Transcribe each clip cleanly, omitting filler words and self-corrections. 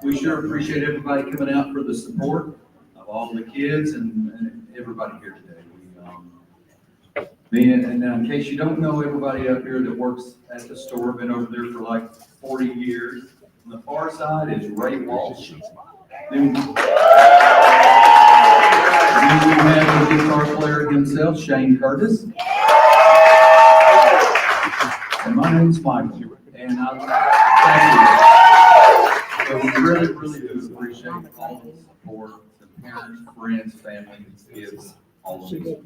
We sure appreciate everybody coming out for the support of all the kids and everybody here today. And in case you don't know, everybody up here that works at the store, been over there for like 40 years. On the far side is Ray Walsh. Then we have the guitar player himself, Shane Curtis. And my name's Michael. And thank you. So we really, really do appreciate all the support, the parents, friends, family, kids, all of these.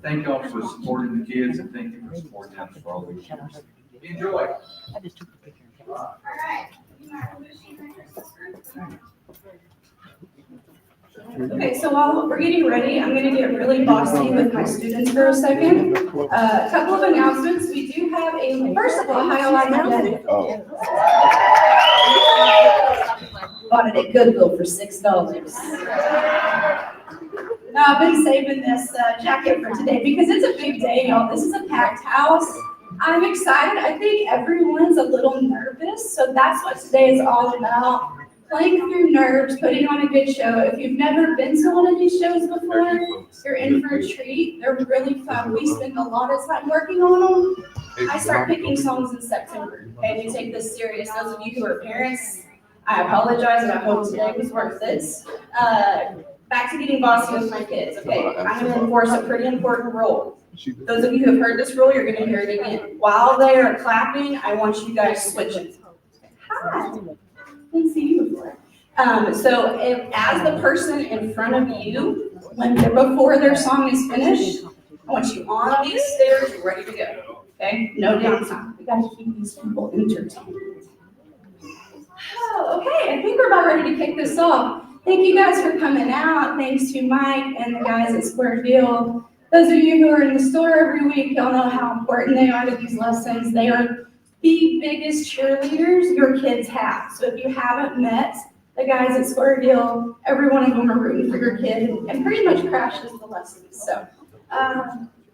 Thank y'all for supporting the kids and thank you for supporting us for all these years. Enjoy. I just took the picture. All right. Okay, so while we're getting ready, I'm going to get really bossy with my students for a second. A couple of announcements. We do have a, first of all, hi, I like my day. Bought it at Goodwill for $6. Now, I've been saving this jacket for today because it's a big day, y'all. This is a packed house. I'm excited. I think everyone's a little nervous, so that's what today is all about. Playing through nerves, putting on a good show. If you've never been to one of these shows before, you're in for a treat. They're really fun. We spend a lot of time working on them. I start picking songs in September, okay? We take this serious. Those of you who are parents, I apologize, and I hope today was worth it. Back to getting bossy with my kids, okay? I'm going to enforce a pretty important rule. Those of you who have heard this rule, you're going to hear it again. While they are clapping, I want you guys switching. Hi. Didn't see you before. So as the person in front of you, before their song is finished, I want you on these stairs, ready to go. Okay? No downtime. We got to keep these people entertained. Oh, okay. I think we're about ready to kick this off. Thank you guys for coming out. Thanks to Mike and the guys at Square Deal. Those of you who are in the store every week, y'all know how important they are to these lessons. They are the biggest cheerleaders your kids have. So if you haven't met the guys at Square Deal, every one of them are rooting for your kid and pretty much crashes the lessons. So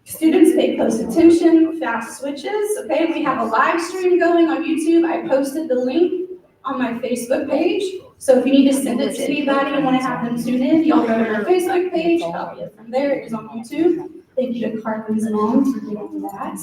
students pay close attention, fast switches. Okay, we have a live stream going on YouTube. I posted the link on my Facebook page. So if you need to send it to anybody and want to have them tune in, y'all go to our Facebook page, copy it from there. It is on YouTube. Thank you to Carlin's mom for doing that.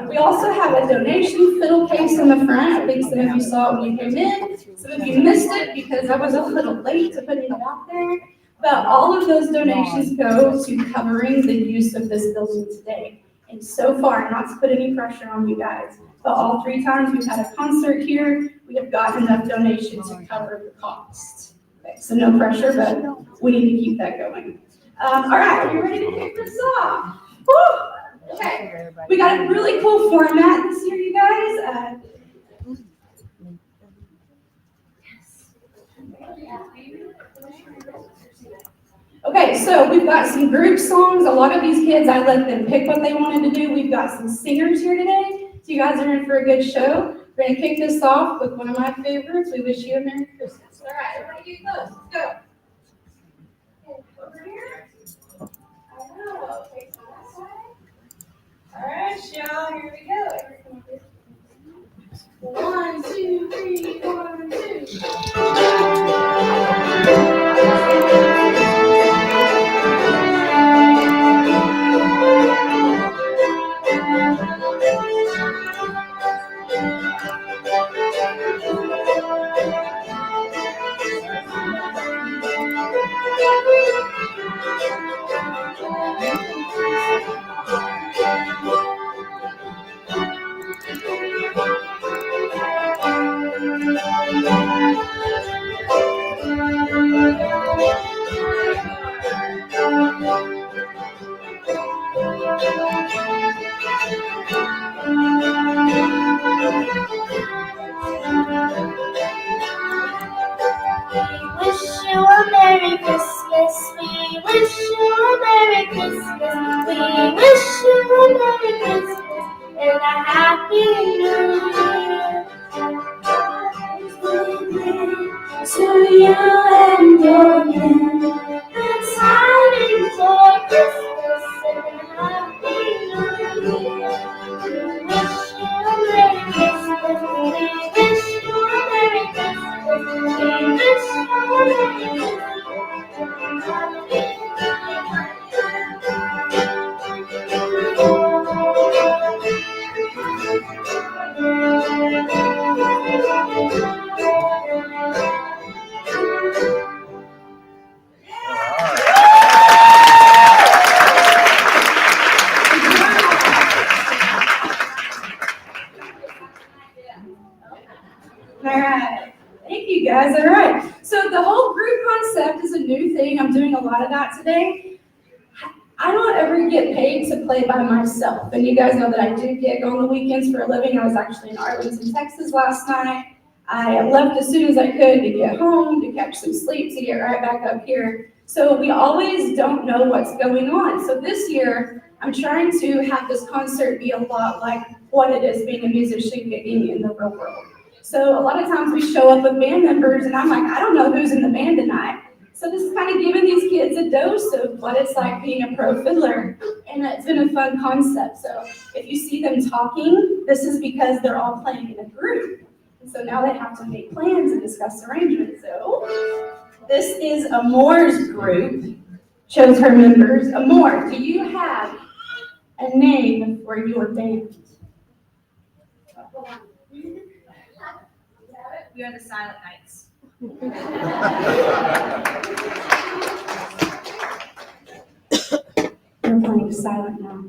We also have a donation fiddle case in the front. I think some of you saw it when you came in. Some of you missed it because I was a little late to putting it out there. But all of those donations go to covering the use of this building today. And so far, not to put any pressure on you guys, but all 3 times we've had a concert here, we have gotten enough donations to cover the cost. Okay, so no pressure, but we need to keep that going. All right, are you ready to kick this off? Woo! Okay, we got a really cool format this year, you guys. Okay, so we've got some group songs. A lot of these kids, I let them pick what they wanted to do. We've got some singers here today, so you guys are in for a good show. We're gonna kick this off with one of my favorites. We wish you a Merry Christmas. All right, everybody get close. Let's go. Okay, over here. I know. Okay, so that side. All right, y'all. Here we go. 1, 2, 3, 1, 2. at today. I don't ever get paid to play by myself, and you guys know that I do gig on the weekends for a living. I was actually in Arlington, Texas last night. I left as soon as I could to get home, to catch some sleep, to get right back up here. So we always don't know what's going on. So this year, I'm trying to have this concert be a lot like what it is being a musician gigging in the real world. So a lot of times we show up with band members, and I'm like, I don't know who's in the band tonight. So this is kind of giving these kids a dose of what it's like being a pro fiddler, and it's been a fun concept. So if you see them talking, this is because they're all playing in a group. And so now they have to make plans and discuss arrangements. So this is Amore's group, chose her members. Amore, do you have a name for your band? We are the Silent Nights. You're playing silent now.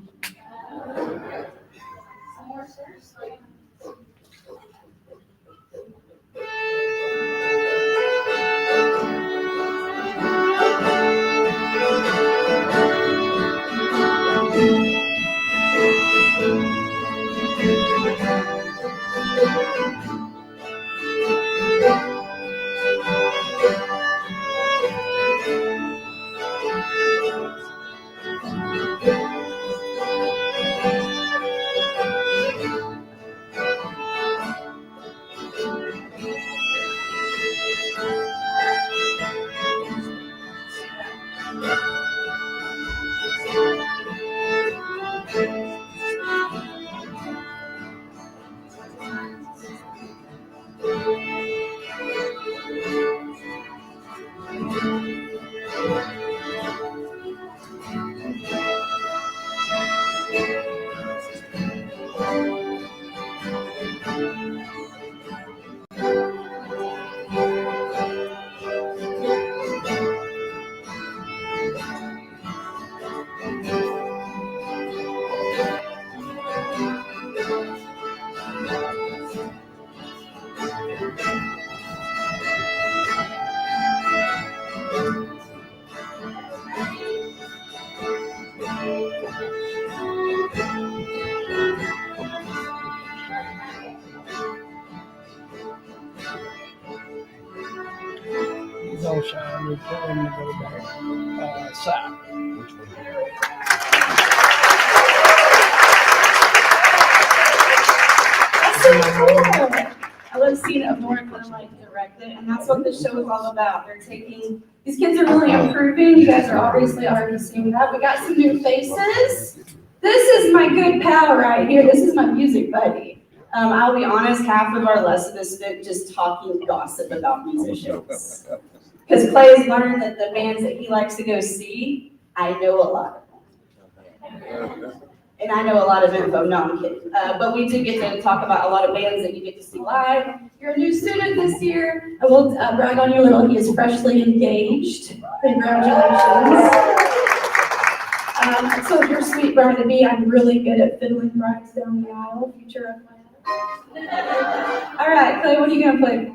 Go shine, we put them to go back south. That's so cool. I love seeing Amore kind of like direct it, and that's what this show is all about. They're taking, these kids are really improving. You guys are obviously already seeing that. We got some new faces. This is my good pal right here. This is my music buddy. I'll be honest, half of our lesson is spent just talking gossip about musicians. Because Clay's learned that the bands that he likes to go see, I know a lot of them. And I know a lot of info, no, I'm kidding. But we do get to talk about a lot of bands that you get to see live. You're a new student this year. I will brag on you a little. He is freshly engaged. Congratulations. So if you're sweet bride to be, I'm really good at fiddling brides down the aisle. Future of my All right, Clay, what are you gonna play?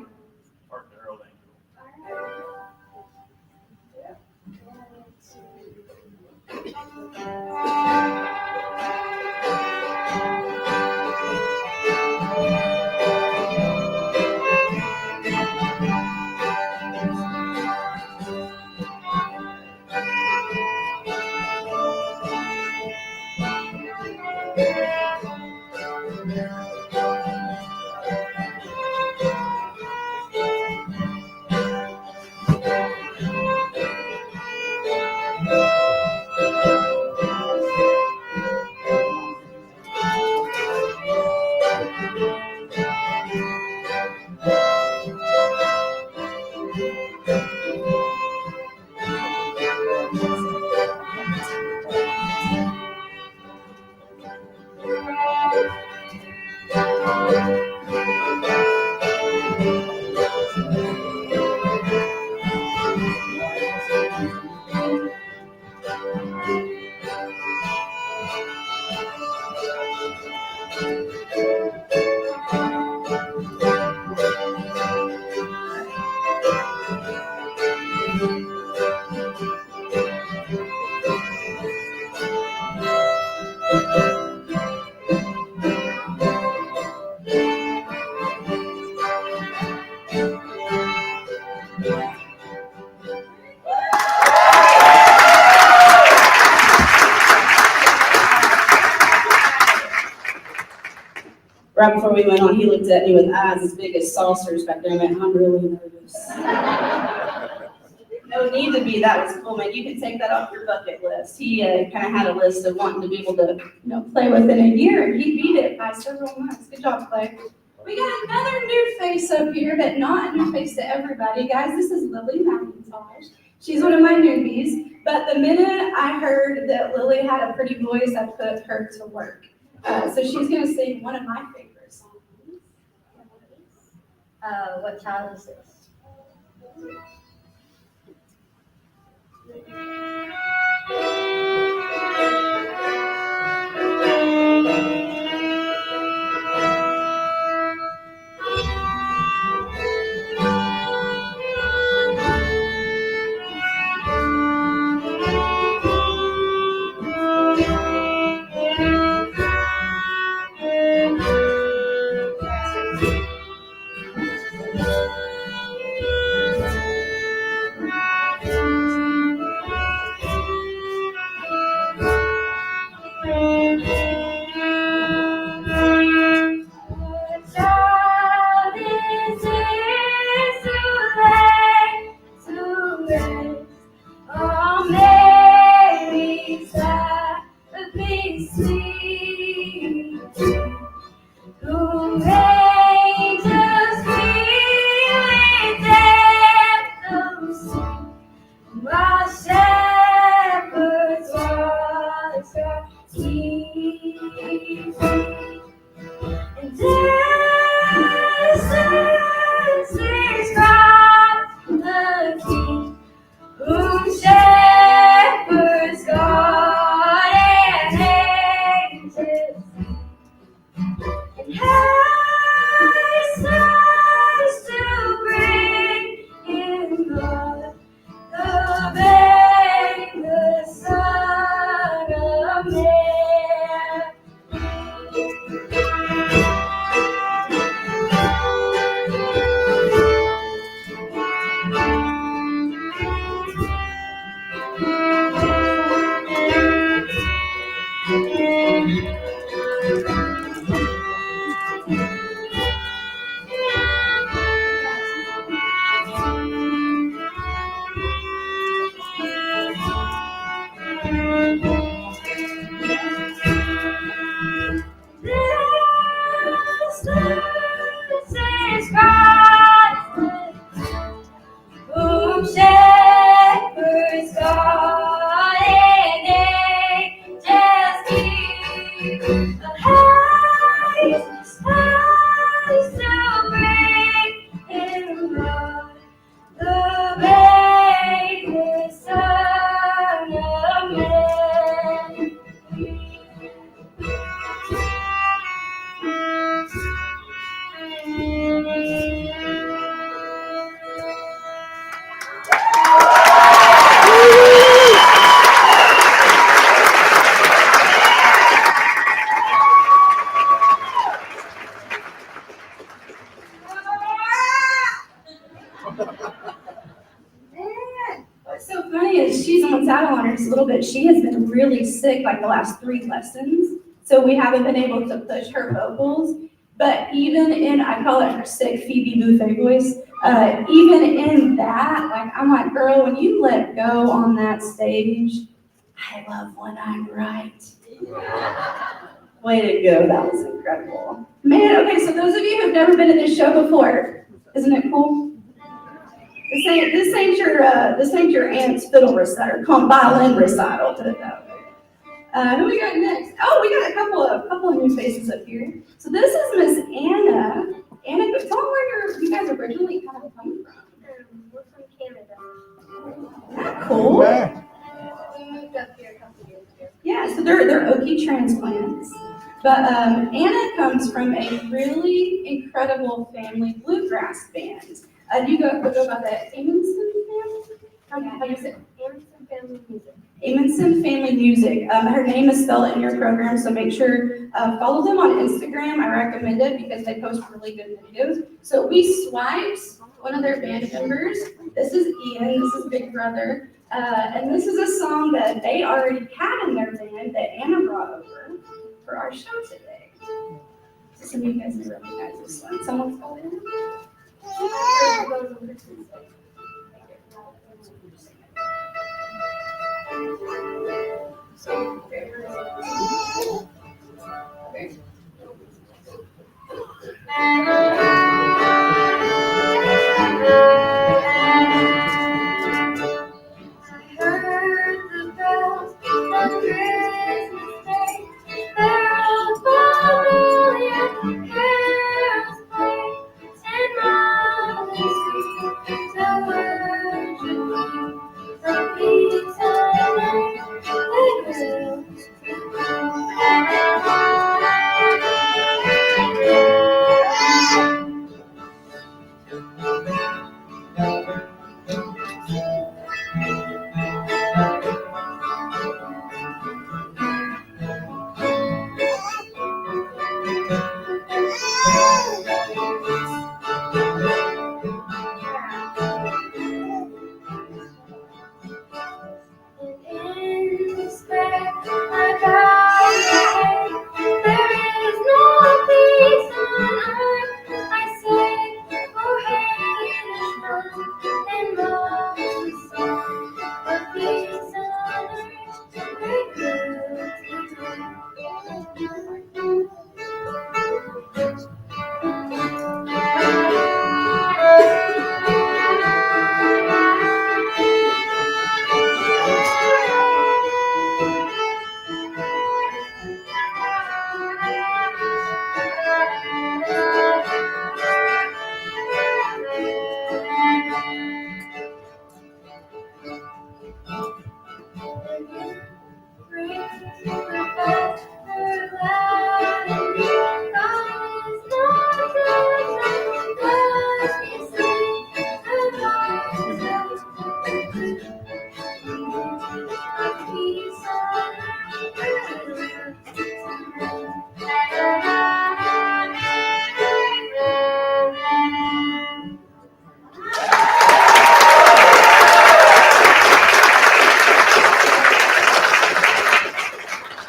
right before we went on, he looked at me with eyes as big as saucers back there and went, I'm really nervous. No need to be, that was cool, man. You can take that off your bucket list. He kind of had a list of wanting to be able to, play within a year, and he beat it by several months. Good job, Clay. We got another new face up here, but not a new face to everybody. Guys, this is Lily McIntosh. She's one of my newbies, but the minute I heard that Lily had a pretty voice, I put her to work. So she's going to sing one of my favorite songs. What child is this? What's so funny is she's on saddle on her just a little bit. She has been really sick like the last 3 lessons, so we haven't been able to push her vocals. But even in, I call it her sick Phoebe Buffet voice, even in that, like I'm like, girl, when you let go on that stage, I love when I'm right. Way to go, that was incredible. Man, okay, so those of you who've never been to this show before, isn't it cool? This ain't your aunt's fiddle recital, or violin recital, put it that way. Who we got next? Oh, we got a couple of new faces up here. So this is Miss Anna. Anna, tell them where you guys originally kind of come from. We're from Canada. Isn't that cool? We moved up here a couple years ago. Yeah, so they're Okie transplants. But Anna comes from a really incredible family bluegrass band. You go by the Amundsen family? How do you say it? Amundsen Family Music. Amundsen Family Music. Her name is spelled in your program, so make sure follow them on Instagram. I recommend it because they post really good videos. So we swiped one of their band members. This is Ian. This is Big Brother. And this is a song that they already had in their band that Anna brought over for our show today. Some of you guys may recognize this one. Someone's called in. Heard the bells on Christmas Day. Carols familiar, carols play, and Molly sings the worship hymn. The peace of life they in despair, I bow my head. There is no peace on earth, I say. Oh, hey, and love is song. The peace on earth, make good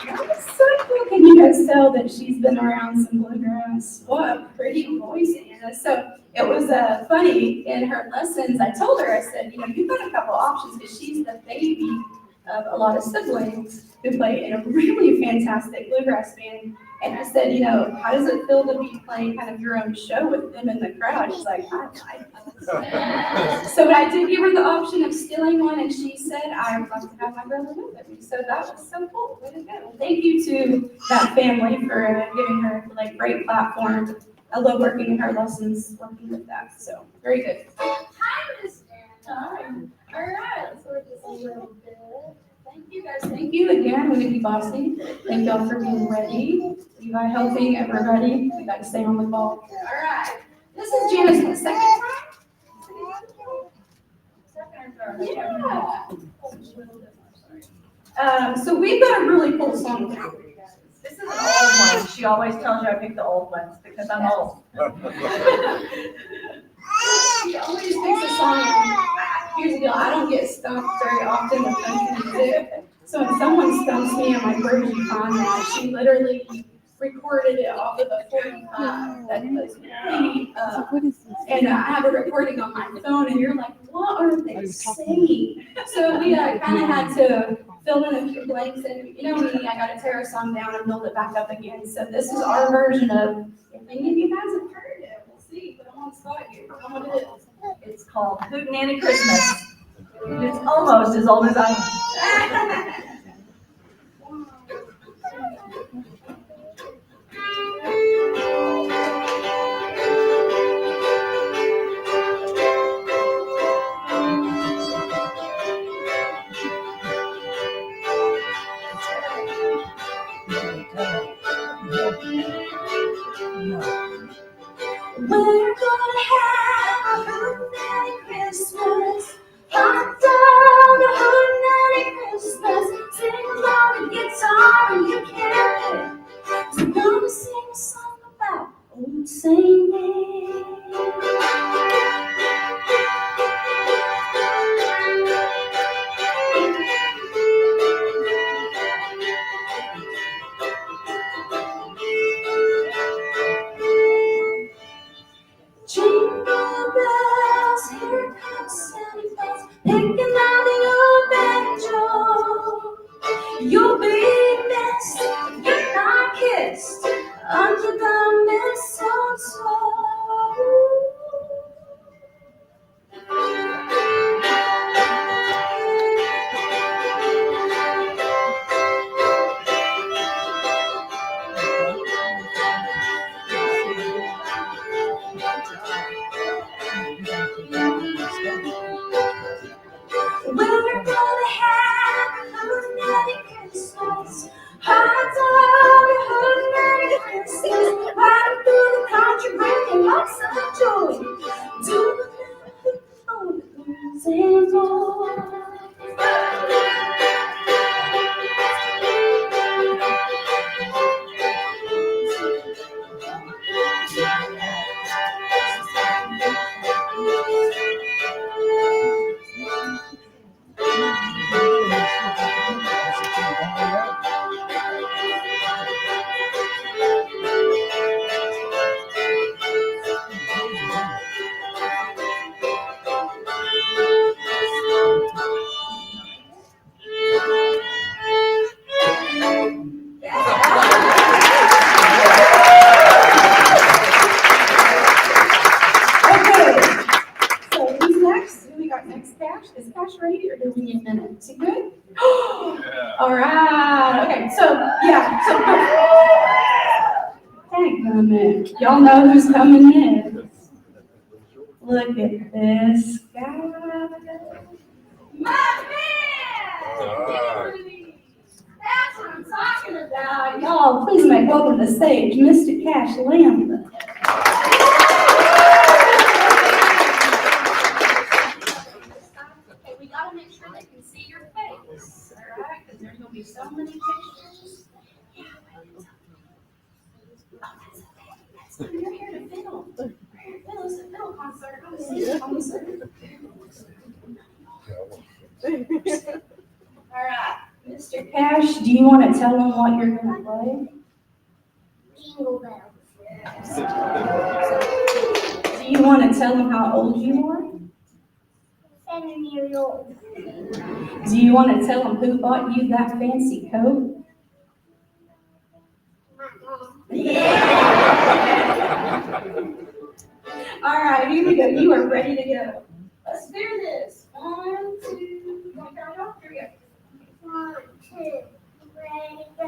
That was so cool. Can you guys tell that she's been around some bluegrass? What a pretty voice, Anna. So it was funny in her lessons. I told her, I said, you've got a couple options because she's the baby of a lot of siblings who play in a really fantastic bluegrass band. And I said, how does it feel to be playing kind of your own show with them in the crowd? She's like, I like it. So I did give her the option of stealing one, and she said, I would like to have my brother with me. So that was so cool. Way to go. Thank you to that family for giving her great platform. I love working in her lessons, working with that. So very good. Hi, Miss All right. Let's work this a little bit. Thank you guys. Thank you again, Whitney Bossy. Thank y'all for being ready. Levi helping everybody. We got to stay on the ball. All right. This is Janice the second time. Yeah. So we've got a really cool song for you guys. This is an old one. She always tells you I pick the old ones because I'm old. She always picks a song. Here's the deal, I don't get stumped very often with country music. So if someone stumps me on my version on she literally recorded it off of a 45 that was really, and I have a recording on my phone, and you're like, what are they saying? So we kind of had to fill in a few blanks, and me, I got to tear a song down and build it back up again. So this is our version of, if any of you guys have heard it, we'll see, put them on the spot here. Tell them what it is. It's called Hootenanny Christmas. It's almost as old as I am. We're gonna have a Hootenanny Christmas. Hot dog, a Hootenanny Christmas. Sing loud and guitar and you can. So we're gonna sing a song about old Saint Nick. You'll be missed if you're not kissed under the mistletoe. We're gonna have a Merry Christmas. Hot dog, a Merry Christmas. Riding through the country, bringing lots of joy to the mountains and more. So who's next? Who we got next, Cash? Is Cash ready or do we need a minute? Is he good? All right. Okay. So dang it. Y'all know who's coming in. Look at this guy. My man! That's what I'm talking about. Y'all, please make welcome to the stage, Mr. Cash Lambert. Okay, we gotta make sure they can see your face, all right? Because there's gonna be so many pictures. Yeah, you're here to fiddle. Fiddle is a fiddle concert. I'm a singing concert. All right, Mr. Cash, do you want to tell them what you're gonna play? Jingle bells. Do you want to tell them how old you are? 7 years old. Do you want to tell them who bought you that fancy coat? My mom. All right, here we go. You are ready to go. Let's do this. 1, 2, you want to count it off? Here we go. 1, 2, ready, go.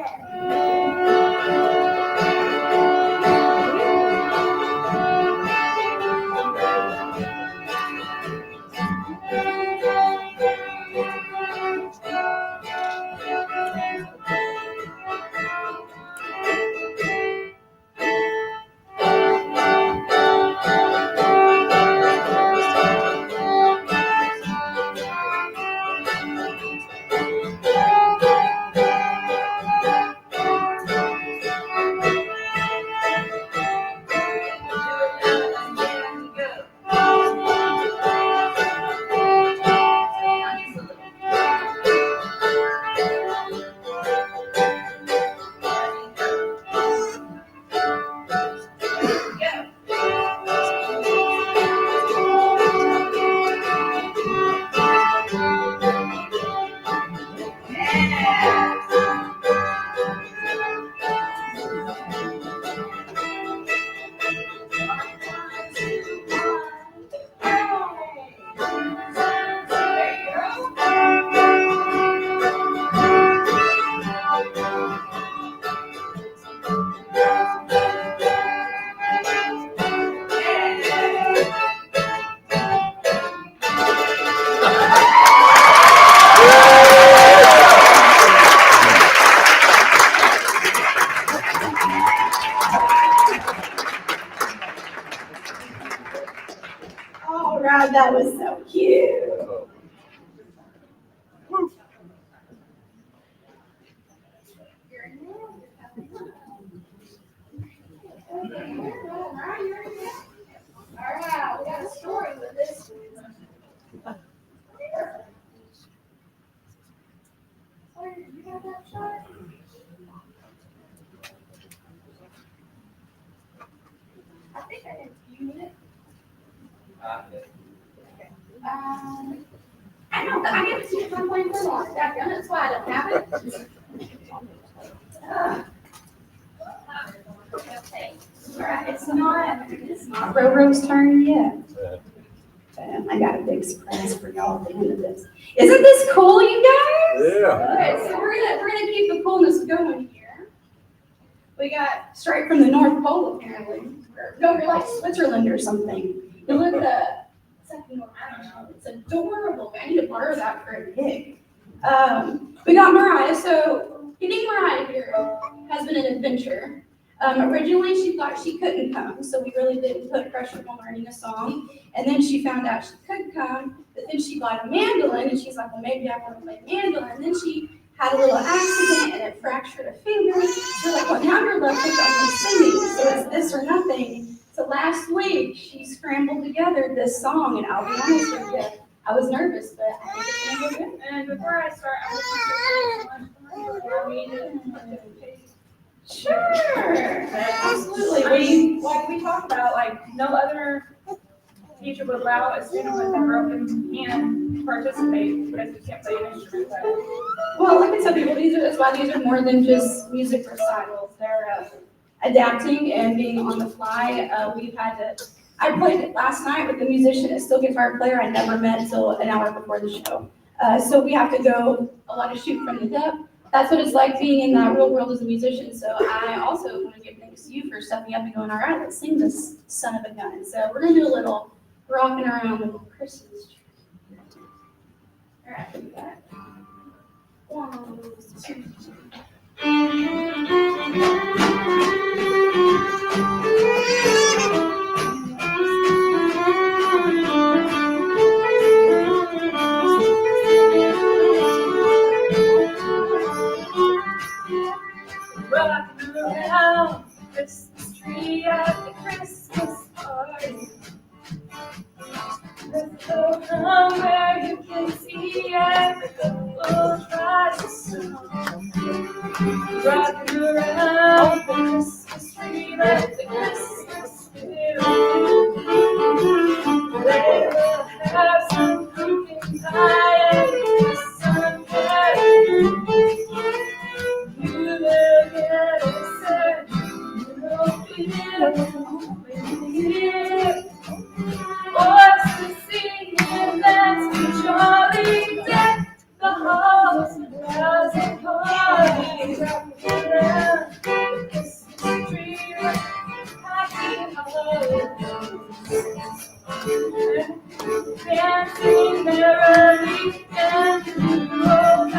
All right, that was so cute. All right, we got a story with this. You got that shot? I think I did. You need it? I know, but I get to see it 1.4 on. That's why I don't have it. Alright, it's not Roro's turn yet. I got a big surprise for y'all at the end of this. Isn't this cool, you guys? Yeah. Okay, so we're gonna keep the coolness going here. We got straight from the North Pole apparently. No, you're like Switzerland or something. You look it's like, I don't know, it's adorable. I need to borrow that for a gig. We got Mariah, so getting Mariah here has been an adventure. Originally, she thought she couldn't come, so we really didn't put pressure on learning a song. And then she found out she could come, but then she bought a mandolin, and she's like, well, maybe I want to play mandolin. And then she had a little accident, and it fractured a finger. So we're like, well, now you're left with only singing, so it's this or nothing. So last week, she scrambled together this song, and I'll be honest with you, I was nervous, but I think it's going to go good. And before I start, I would allow me to Sure, absolutely. Like we talked about, like no other teacher would allow a student with a broken hand to participate because we can't play an instrument. Well, like I said, people, that's why these are more than just music recitals. They're adapting and being on the fly. I played it last night with the musician, a steel guitar player I never met until an hour before the show. So we have to go a lot of shoot from the hip. That's what it's like being in that real world as a musician. So I also want to give thanks to you for stepping up and going, all right, let's sing this son of a gun. So we're going to do a little rocking around the Christmas tree. All right, we got 1, 2, 3. Rocking around the Christmas tree at the Christmas party. Let's go somewhere you can see every couple tries to sing. Rocking around the Christmas tree, let the Christmas spirit move. They will have some pumpkin pie and some candy. You will get excited, you'll feel when you hear voices singing, that's the jolly deck the halls and bells and parties rocking around the Christmas tree with happy holidays. Dancing merrily and the old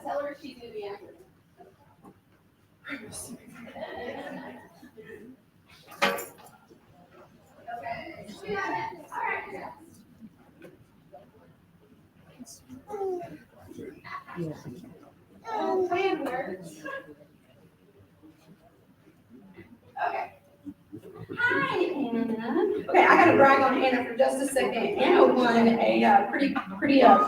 tell her she's going to be angry. Okay. All right. Plan works. Okay. Hi, Anna. Okay, I gotta brag on Anna for just a second. Anna won a pretty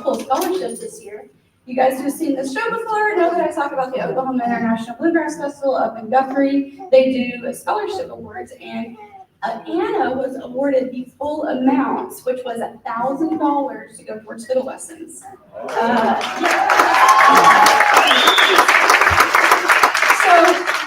cool scholarship this year. You guys who have seen this show before know that I talk about the Oklahoma International Bluegrass Festival up in Guthrie. They do scholarship awards, and Anna was awarded the full amount, which was $1,000 to go towards fiddle lessons. So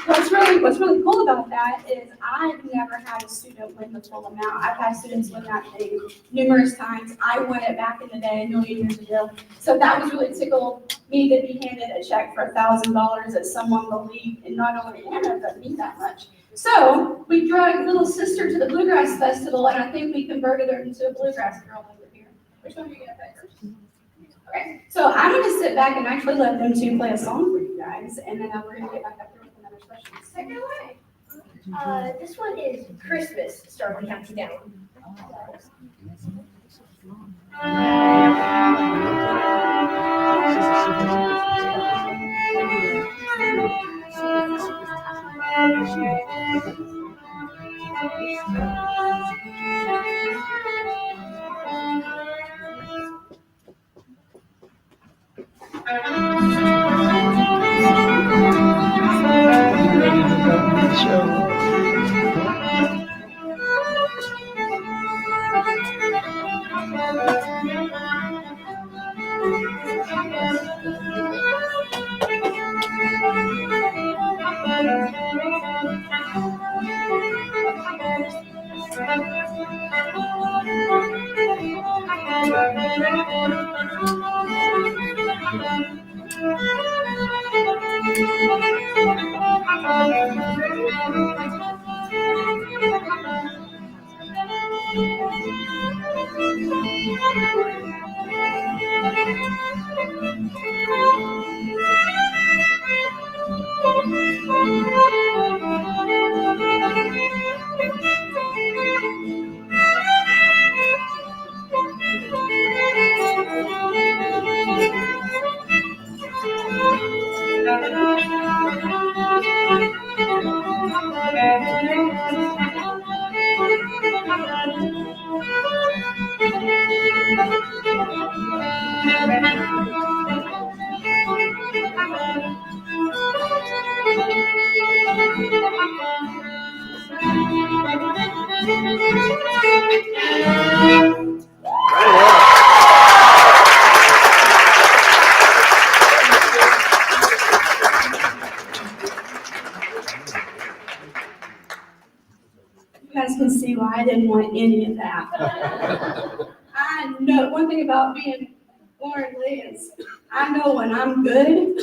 what's really cool about that is I've never had a student win the full amount. I've had students win that thing numerous times. I won it back in the day, a million years ago. So that was really tickled me to be handed a check for $1,000 that someone believed in not only Anna, but me that much. So we dragged little sister to the Bluegrass Festival, and I think we converted her into a bluegrass girl over here. Which one are you gonna pick first? Okay, so I'm gonna sit back and actually let them two play a song for you guys, and then we're gonna get back up here with another session. Take it away. This one is Christmas, starting counting down. You guys can see why I didn't want any of that. I know, one thing about being Lauren Lee is I know when I'm good,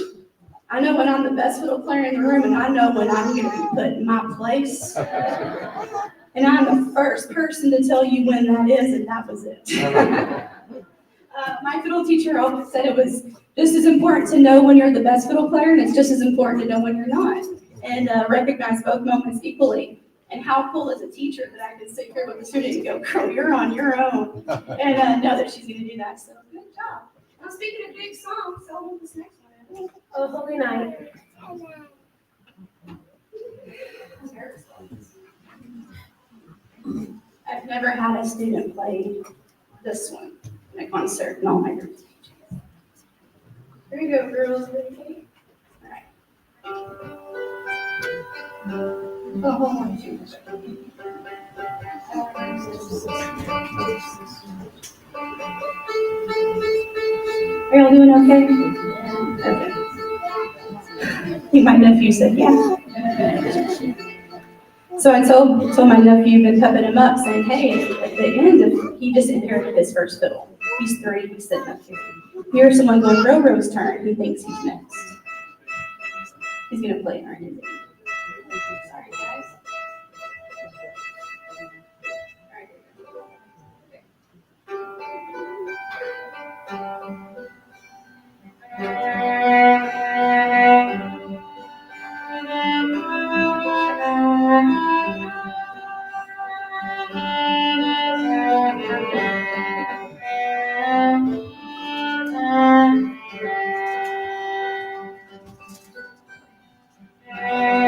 I know when I'm the best fiddle player in the room, and I know when I'm gonna be put in my place. And I'm the first person to tell you when that is, and that was it. My fiddle teacher always said it was just as important to know when you're the best fiddle player, and it's just as important to know when you're not, and recognize both moments equally. And how cool as a teacher that I can sit here with a student and go, girl, you're on your own, and know that she's gonna do that, so good job. Now speaking of big songs, so what this next one is. Oh, Holy Night. I've never had a student play this one in a concert in all my groups. Here you go, girls. Ready? All right. Oh, hold on. Are y'all doing okay? Okay. I think my nephew said yeah. So I told my nephew, been pepping him up, saying, hey, at the end, he just inherited his first fiddle. He's 3, he's sitting up here. Here's someone going Roro's turn who thinks he's next. He's gonna play our ending. Sorry, guys. All right.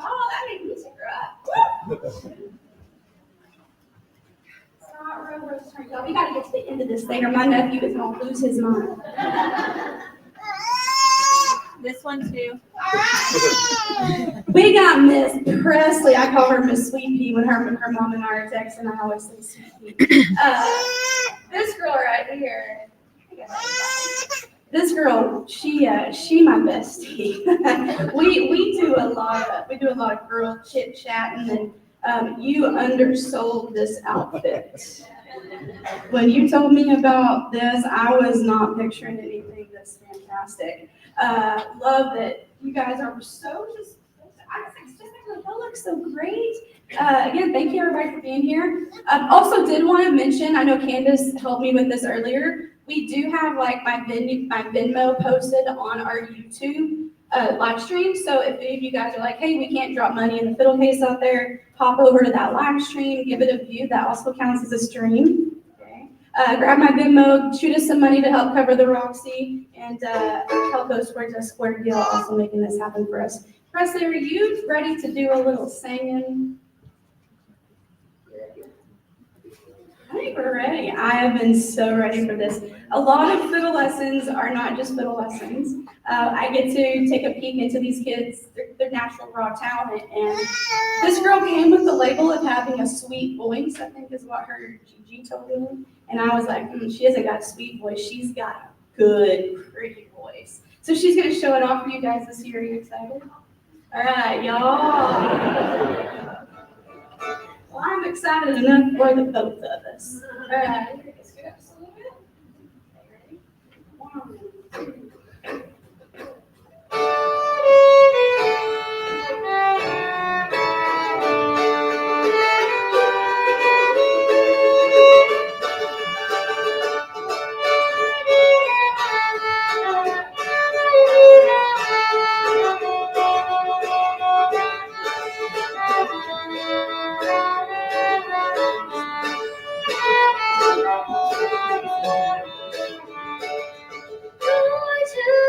Oh, that made me tear up. Y'all, we gotta get to the end of this thing or my nephew is gonna lose his mind. This one too. We got Miss Presley. I call her Miss Sweet Pea when her mom and I are texting. I always say Sweet Pea. This girl right here. This girl, she my bestie. we do a lot of girl chit chat, and then you undersold this outfit. When you told me about this, I was not picturing anything this fantastic. Love that you guys are so just look so great. Again, thank you everybody for being here. Also did want to mention, I know Candace helped me with this earlier. We do have like my Venmo posted on our YouTube live stream. So if any of you guys are like, hey, we can't drop money in the fiddle case out there, pop over to that live stream, give it a view. That also counts as a stream. Okay. Grab my Venmo, shoot us some money to help cover the Roxy, and help go towards a square deal, also making this happen for us. Presley, are you ready to do a little singing? I think we're ready. I have been so ready for this. A lot of fiddle lessons are not just fiddle lessons. I get to take a peek into these kids, their natural raw talent. And this girl came with the label of having a sweet voice, I think is what her Gigi told me. And I was like, she hasn't got a sweet voice. She's got a good, pretty voice. So she's going to show it off for you guys this year. Are you excited? All right, y'all. Well, I'm excited enough for the both of us. All right. Let's go up just a little bit. Ready? 1, 2.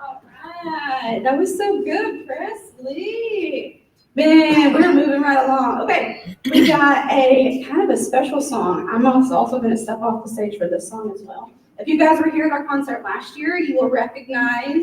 All right, that was so good, Presley. Man, we're moving right along. Okay, we got a kind of a special song. I'm also going to step off the stage for this song as well. If you guys were here at our concert last year, you will recognize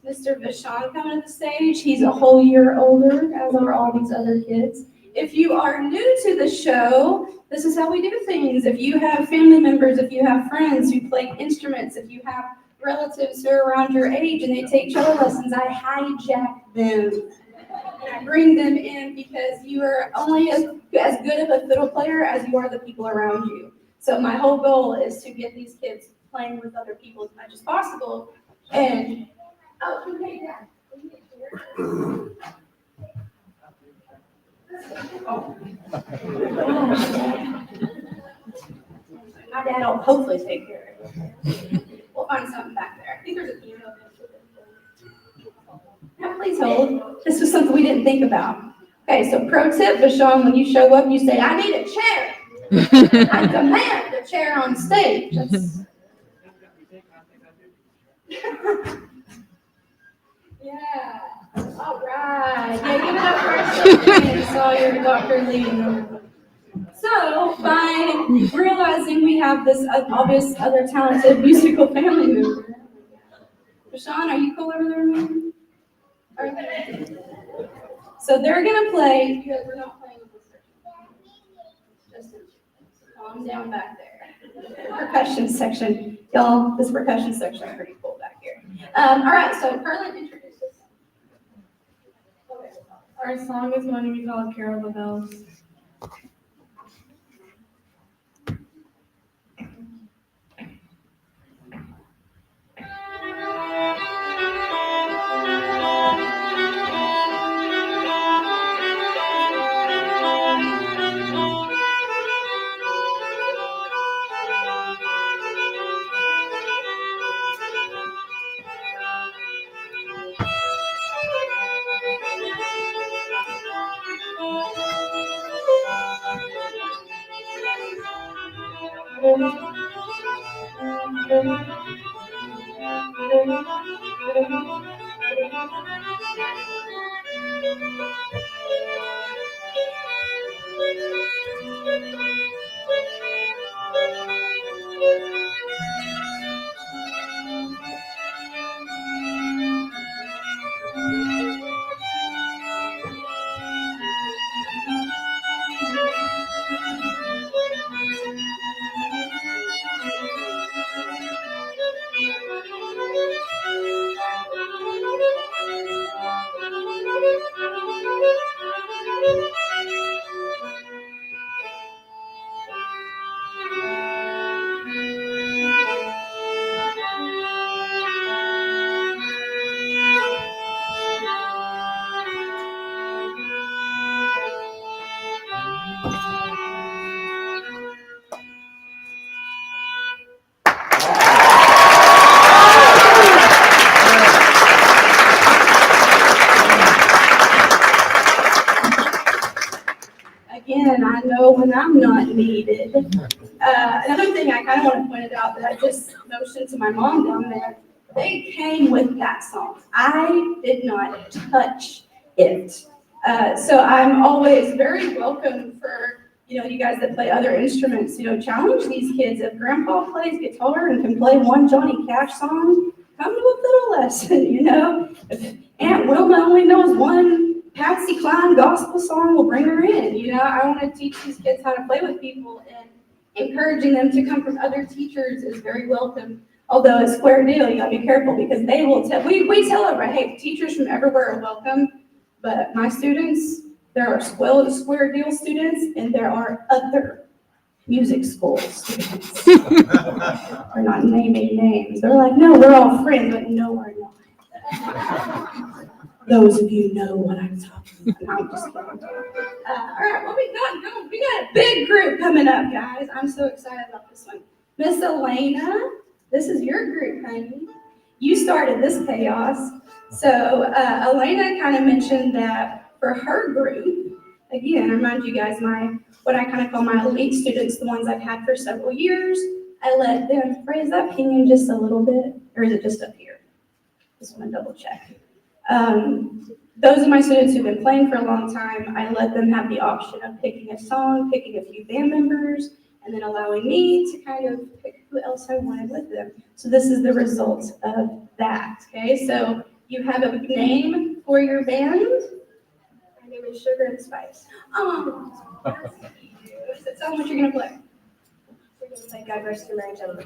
Mr. Vishon coming to the stage. He's a whole year older, as are all these other kids. If you are new to the show, this is how we do things. If you have family members, if you have friends who play instruments, if you have relatives who are around your age and they take cello lessons, I hijack them. And I bring them in because you are only as good of a fiddle player as you are the people around you. So my whole goal is to get these kids playing with other people as much as possible. And, oh, okay, yeah. My dad will hopefully take care of it. We'll find something back there. I think there's a piano. Now, please hold. This was something we didn't think about. Okay, so pro tip, Vashon, when you show up, you say, I need a chair. I demand a chair on stage. Yeah. All right. Yeah, give it up for our Sawyer, Dr. Lee. So, by realizing we have this obvious other talented musical family member, Vashon, are you cool over there, man? Okay. So they're gonna play. We're not playing with this section. Just calm down back there. Percussion section. Y'all, this percussion section is pretty cool back here. All right, so Carlin, introduce us. Our song is going to be called Carol of the Bells. Again, I know when I'm not needed. Another thing I kind of want to point it out that I just motioned to my mom down there, they came with that song. I did not touch it. So I'm always very welcome for, you guys that play other instruments, challenge these kids. If grandpa plays guitar and can play one Johnny Cash song, come to a fiddle lesson, If Aunt Wilma only knows one Patsy Cline gospel song, will bring her in. I want to teach these kids how to play with people, and encouraging them to come from other teachers is very welcome. Although at Square Deal, you gotta be careful because they will tell, we tell everybody, hey, teachers from everywhere are welcome, but my students, there are Square Deal students, and there are other music school students. We're not naming names. They're like, no, we're all friends, but no, we're not. Those of you know what I'm talking about. I'm just kidding. All right, what we got going? We got a big group coming up, guys. I'm so excited about this one. Miss Elena, this is your group, honey. You started this chaos. So Elena kind of mentioned that for her group, again, I remind you guys, what I kind of call my elite students, the ones I've had for several years, I let them raise that opinion just a little bit, or is it just up here? Just want to double check. Those are my students who've been playing for a long time. I let them have the option of picking a song, picking a few band members, and then allowing me to kind of pick who else I wanted with them. So this is the result of that, okay? So you have a name for your band. My name is Sugar and Spice. Oh, so tell them what you're gonna play. We're gonna play God Rest Your Merry Gentlemen.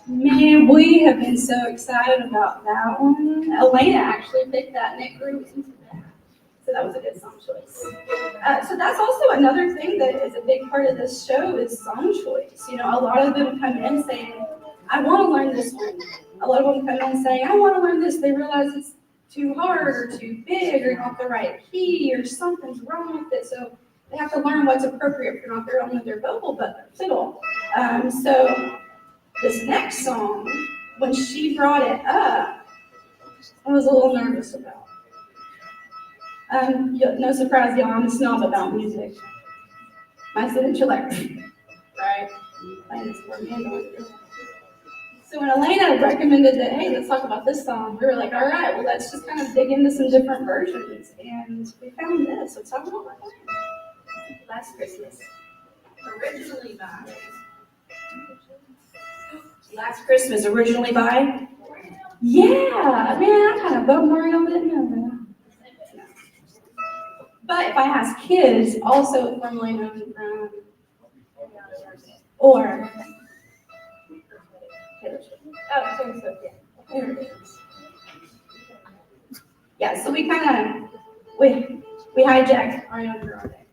Man, we have been so excited about that one. Elena actually picked that Nick group. So that was a good song choice. So that's also another thing that is a big part of this show is song choice. You know, a lot of them come in saying, I want to learn this one. A lot of them come in saying, I want to learn this. They realize it's too hard or too big or not the right key or something's wrong with it. So they have to learn what's appropriate for not their only their vocal, but their fiddle. So this next song, when she brought it up, I was a little nervous about. No surprise, y'all, I'm a snob about music. My signature electric, right? Playing this for me. So when Elena recommended that, hey, let's talk about this song, we were like, all right, well, let's just kind of dig into some different versions. And we found this. So talk about that. Last Christmas. Originally by. Last Christmas, originally by. Yeah, man, I kind of bummed Mario didn't know that. But if I ask kids, also formerly known from, or Taylor Swift. Oh, Taylor Swift, yeah. There it is. Yeah, so we kind of, we hijacked Ariana Grande.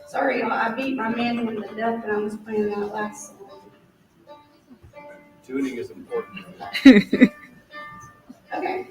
Sorry, y'all, I beat my mandolin to death and I was playing that last song. Tuning is important. Okay.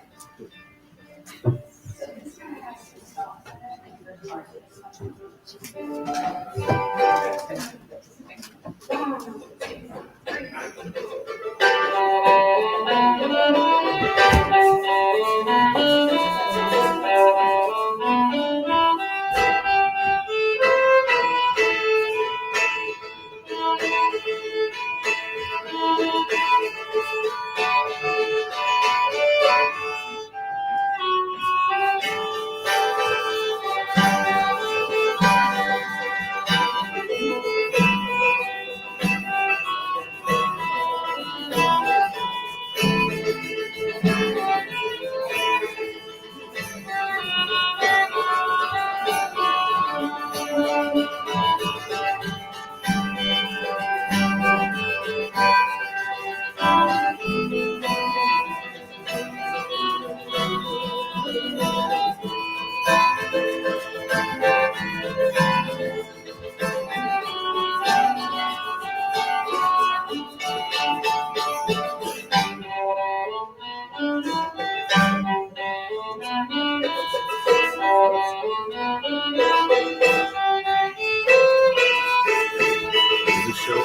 The show,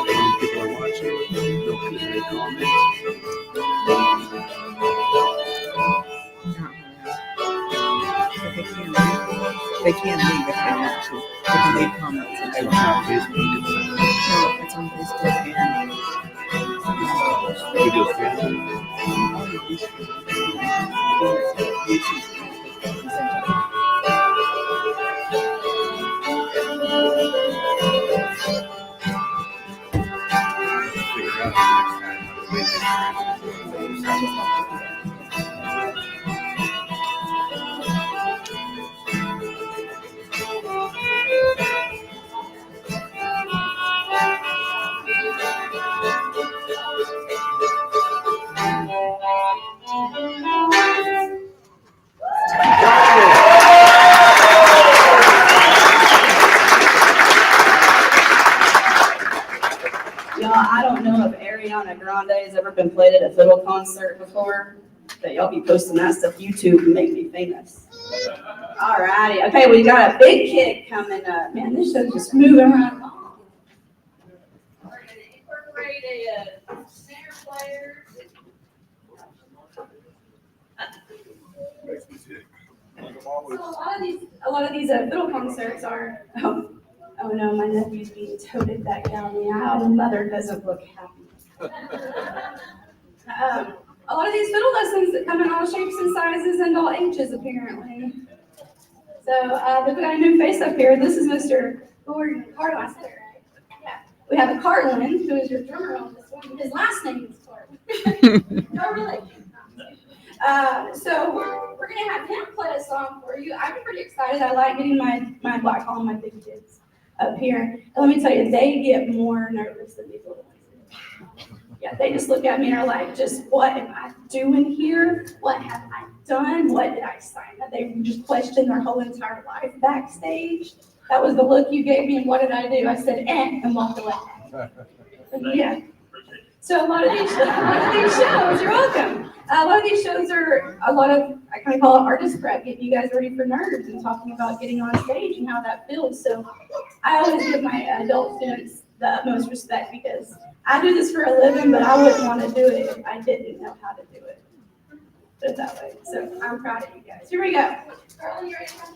when people are watching, they'll make comments. They can leave if they want to. They can leave comments. It's on Facebook. No, it's on Facebook and We do a fan. all of these YouTube. Figure out next time how to make it transfer. Y'all, I don't know if Ariana Grande has ever been played at a fiddle concert before, but y'all be posting that stuff YouTube and make me famous. All righty. Okay, we got a big kid coming up. Man, this show's just moving right along. We're going to incorporate a lot of these fiddle concerts are, oh no, my nephew's being toted back down the aisle. Mother doesn't look happy. A lot of these fiddle lessons that come in all shapes and sizes and all ages, apparently. So we've got a new face up here. This is Mr. Gordon Carlmaster. Yeah. We have Carlin, who is your drummer on this one. His last name is Carlin. No relation. So we're going to have him play a song for you. I'm pretty excited. I like getting my what I call my big kids up here. And let me tell you, they get more nervous than these little ones. Yeah, they just look at me and are like, just what am I doing here? What have I done? What did I sign up? They just questioned their whole entire life backstage. That was the look you gave me, and what did I do? I said, and walked away. Yeah. So a lot of these shows, you're welcome. A lot of these shows are I kind of call it artist prep, getting you guys ready for nerds and talking about getting on stage and how that feels. So I always give my adult students the utmost respect because I do this for a living, but I wouldn't want to do it if I didn't know how to do it. Put it that way. So I'm proud of you guys. Here we go. Carly, you ready to come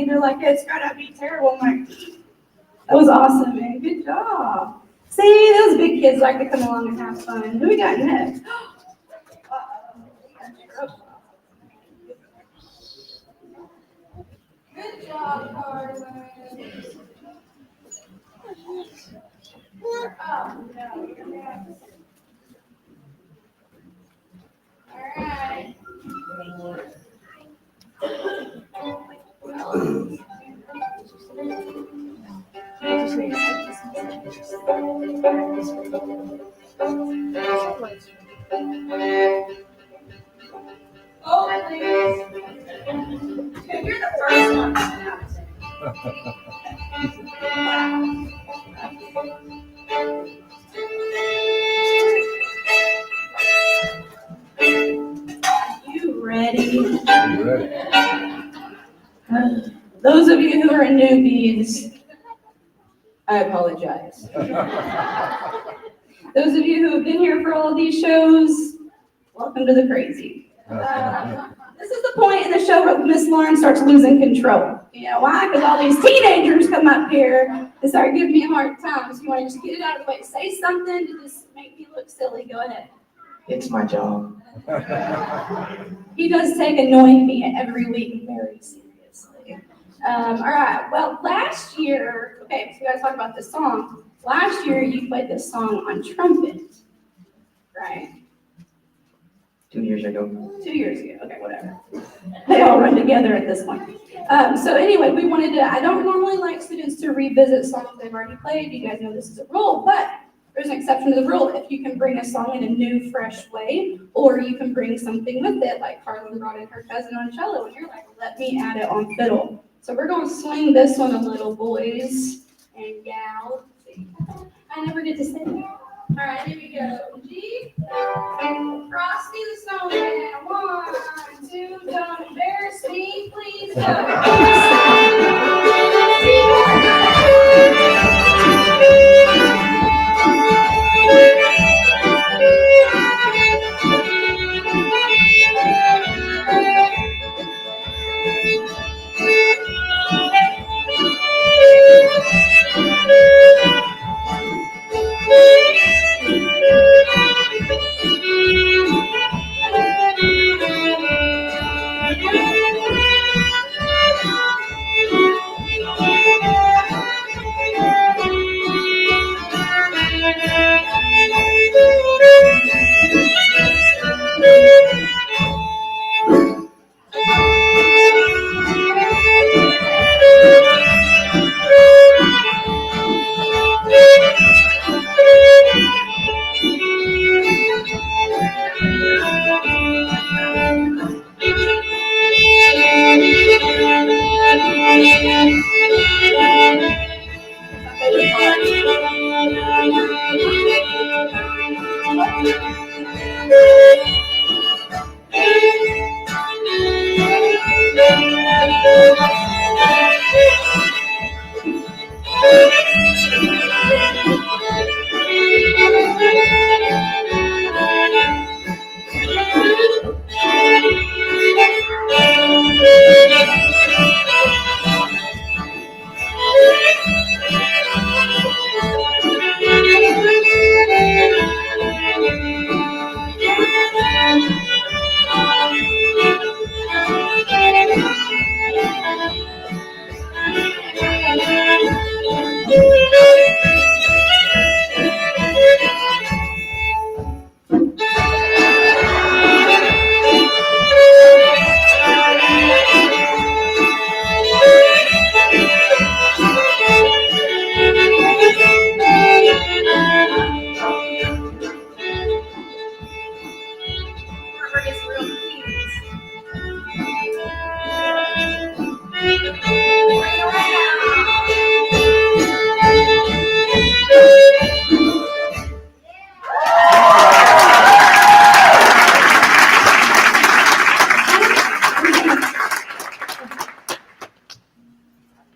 They're like, it's gotta be terrible. I'm like, that was awesome, man. Good job. See, those big kids like to come along and have fun. Who we got next? Good job, Carlin. Oh, no, you're next. All right. Oh, please. You're the first one. You ready? I'm ready. Those of you who are newbies, I apologize. Those of you who have been here for all of these shows, welcome to the crazy. This is the point in the show where Miss Lauren starts losing control. You know why? Because all these teenagers come up here and start giving me a hard time. So you want to just get it out of the way. Say something to just make me look silly. Go ahead. It's my job. He does take annoying me every week very seriously. All right. Well, last year, okay, so we got to talk about this song. Last year, you played this song on trumpet, right? 2 years ago. 2 years ago. Okay, whatever. They all run together at this point. So anyway, we wanted to, I don't normally like students to revisit songs they've already played. You guys know this is a rule, but there's an exception to the rule. If you can bring a song in a new, fresh way, or you can bring something with it, like Carlin brought in her cousin on cello, and you're like, let me add it on fiddle. So we're going to swing this one a little, boys and gals. I never get to sing. All right, here we go. G, Frosty the Snowman. 1, 2, don't embarrass me, please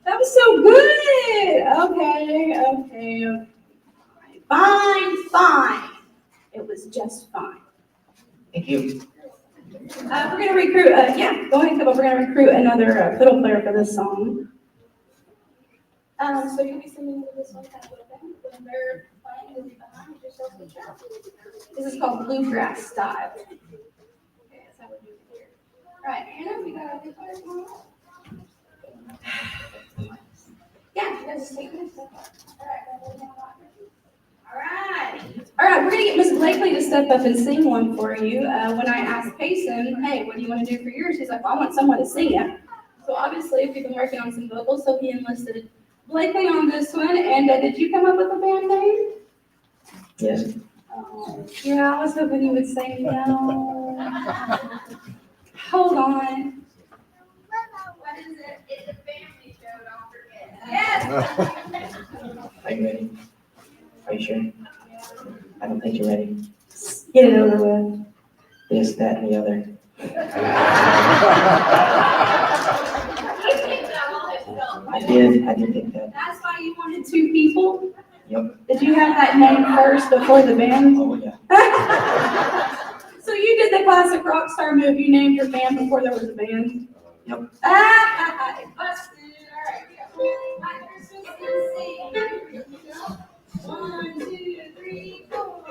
That was so good. Okay. Fine. It was just fine. Thank you. We're gonna recruit. Go ahead, come up. We're gonna recruit another fiddle player for this song. So you'll be singing with this one kind of little thing. When they're playing, you'll be behind yourself in the track. This is called bluegrass style. Okay, that's how we do it here. All right, Anna, we got a good player tomorrow. Yeah, you guys just take this. All right, we're gonna get Miss Blakely to step up and sing one for you. When I asked Payson, hey, what do you want to do for yours? He's like, well, I want someone to sing it. So obviously, if you've been working on some vocals, so he enlisted Blakely on this one. And did you come up with a band name? Yes. Oh, yeah, I was hoping you would say no. Hold on. What is it? It's a family show, don't forget. Yes! Are you ready? Are you sure? I don't think you're ready. Get it over with. This, that, and the other. I did think that. That's why you wanted 2 people? Yep. Did you have that name first before the band? Oh, yeah. So you did the the classic rock star move? You named your band before there was a band. Nope. Ah, busted. All right, go. My Christmas is sing. 1, 2, 3, 4.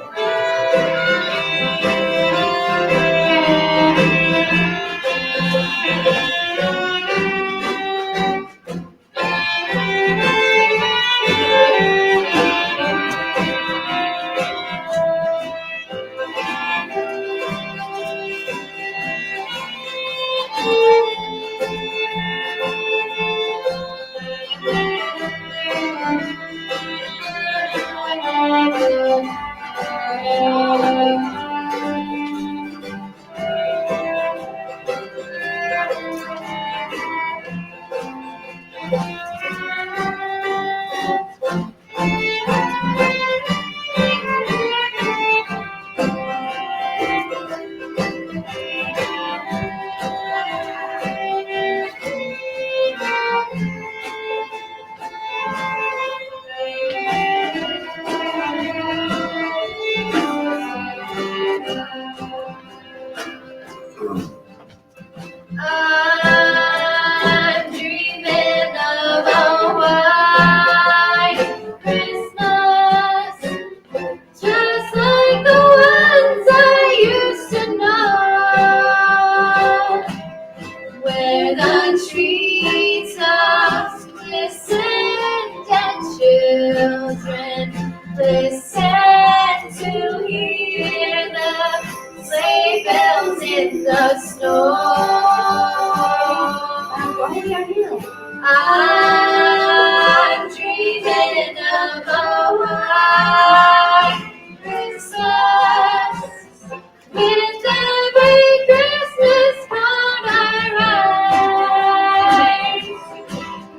I'm dreaming of a white Christmas, just like the ones I used to know, where the treetops glistened and children listened to hear the sleigh bells in the snow. I'm dreaming of a white Christmas, with every Christmas card I write.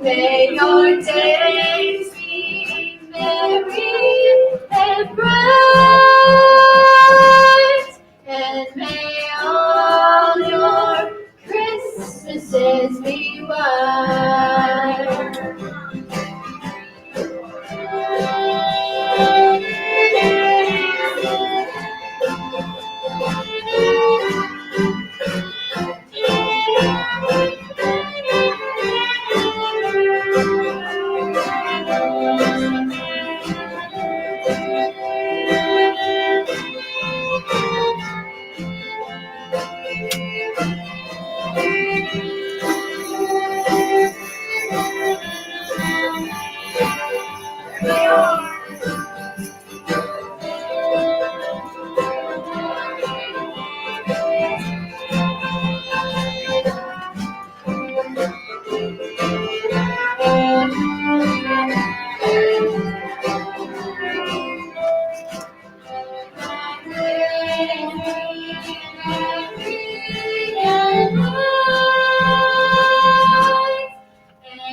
May your days be merry and bright, and may all your Christmases be white.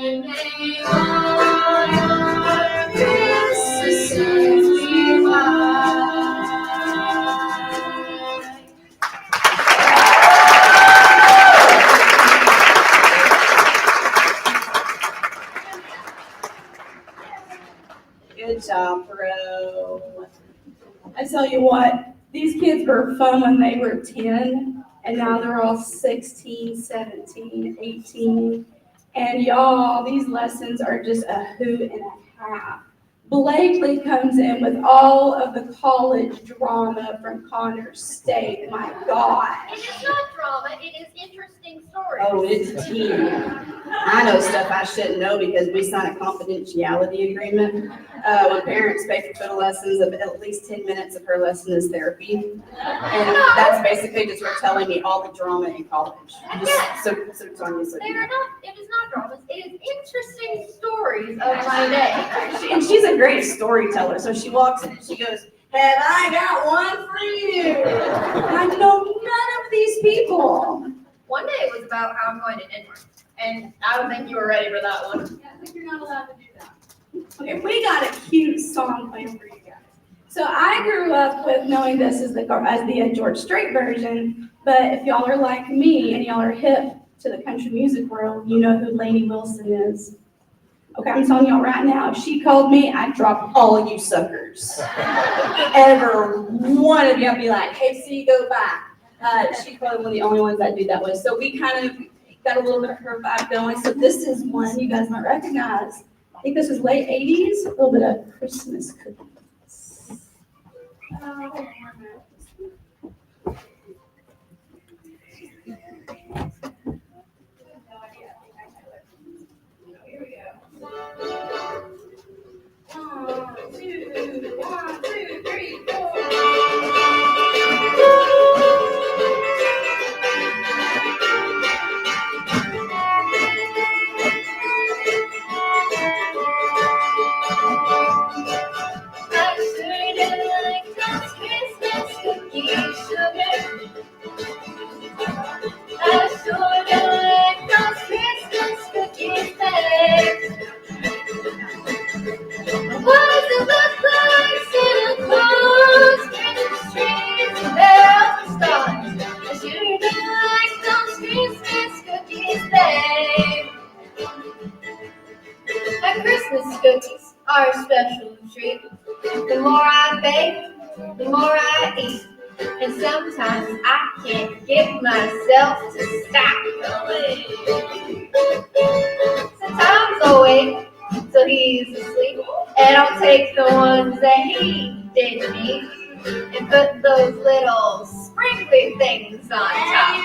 And may all your Christmases be white. Good job, bro. I tell you what, these kids were fun when they were 10, and now they're all 16, 17, 18. And y'all, these lessons are just a hoot and a half. Blakely comes in with all of the college drama from Connors State. My God. It is not drama, it is interesting stories. Oh, it's tea. I know stuff I shouldn't know because we signed a confidentiality agreement. When parents pay for fiddle lessons, of at least 10 minutes of her lesson is therapy. And that's basically just her telling me all the drama in college. Just so Sonia, so They are not, it is not dramas, it is interesting stories of my day. And she's a great storyteller. So she walks in and she goes, "Have I got one for you?" I know none of these people. One day it was about how I'm going to Denmark, and I don't think you were ready for that one. Yeah, I think you're not allowed to do that. Okay, we got a cute song playing for you guys. So I grew up with knowing this as the George Strait version, but if y'all are like me and y'all are hip to the country music world, you know who Lainey Wilson is. Okay, I'm telling y'all right now, if she called me, I'd drop All of you suckers. Ever one of you, I'd be like, "Hey, see, go by." She's probably one of the only ones that do that with. So we kind of got a little bit of her vibe going. So this is one you guys might recognize. I think this is late 80s, a little bit of Christmas cookies. One, two, three, four. I sure do like those Christmas cookies, sugar. I sure do like those Christmas cookies, babe. What does it look like? Santa Claus, Christmas trees, and bells and stars. I sure do like those Christmas cookies, babe. My Christmas cookies are a special treat. The more I bake, the more I eat. And sometimes I can't get myself to stop going. Sometimes I'll wait till he's asleep, and I'll take the ones that he didn't eat and put those little sprinkly things on top.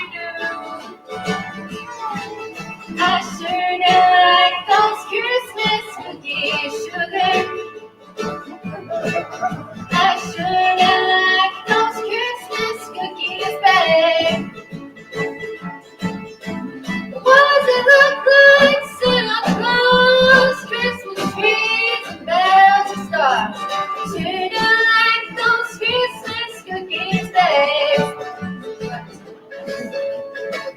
I sure do like those Christmas cookies, sugar. I sure do like those Christmas cookies, babe. What does it look like? Santa Claus, Christmas trees, and bells and stars. Sure do like those Christmas cookies, babe.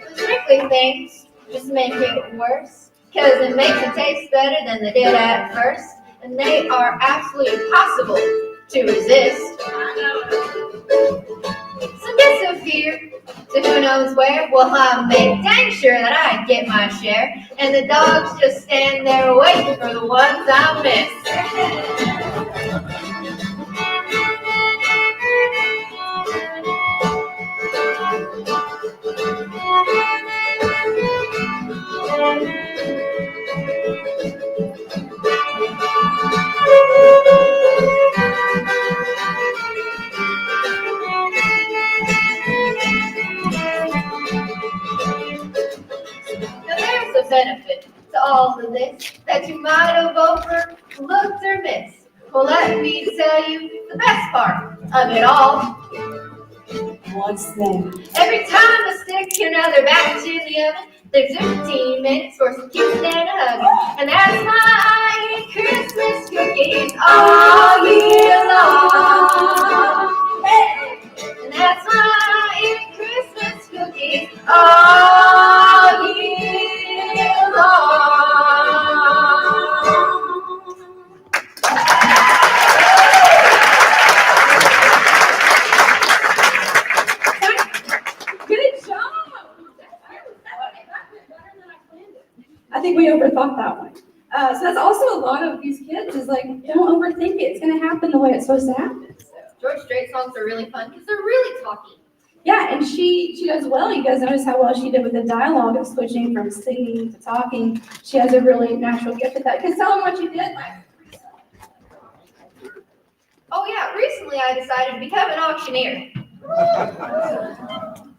The sprinkly things just make it worse, 'cause it makes it taste better than they did at first. And they are absolutely impossible to resist. So disappear to who knows where. Well, I'll make dang sure that I get my share. And the dogs just stand there waiting for the ones I miss. Now there's a benefit to all of this that you might have overlooked or missed. Well, let me tell you the best part of it all. What's that? Every time I stick another batch in the oven, there's 15 minutes for some kisses and a hug. And that's why I eat Christmas cookies all year long. Hey! And that's why I eat Christmas cookies all year long. Good job. I think we overthought that one. So that's also a lot of these kids is like, don't overthink it. It's going to happen the way it's supposed to happen. So. George Strait songs are really fun because they're really talky. Yeah, and she does well. You guys notice how well she did with the dialogue of switching from singing to talking. She has a really natural gift at that. Because tell them what you did. Oh yeah, recently I decided to become an auctioneer.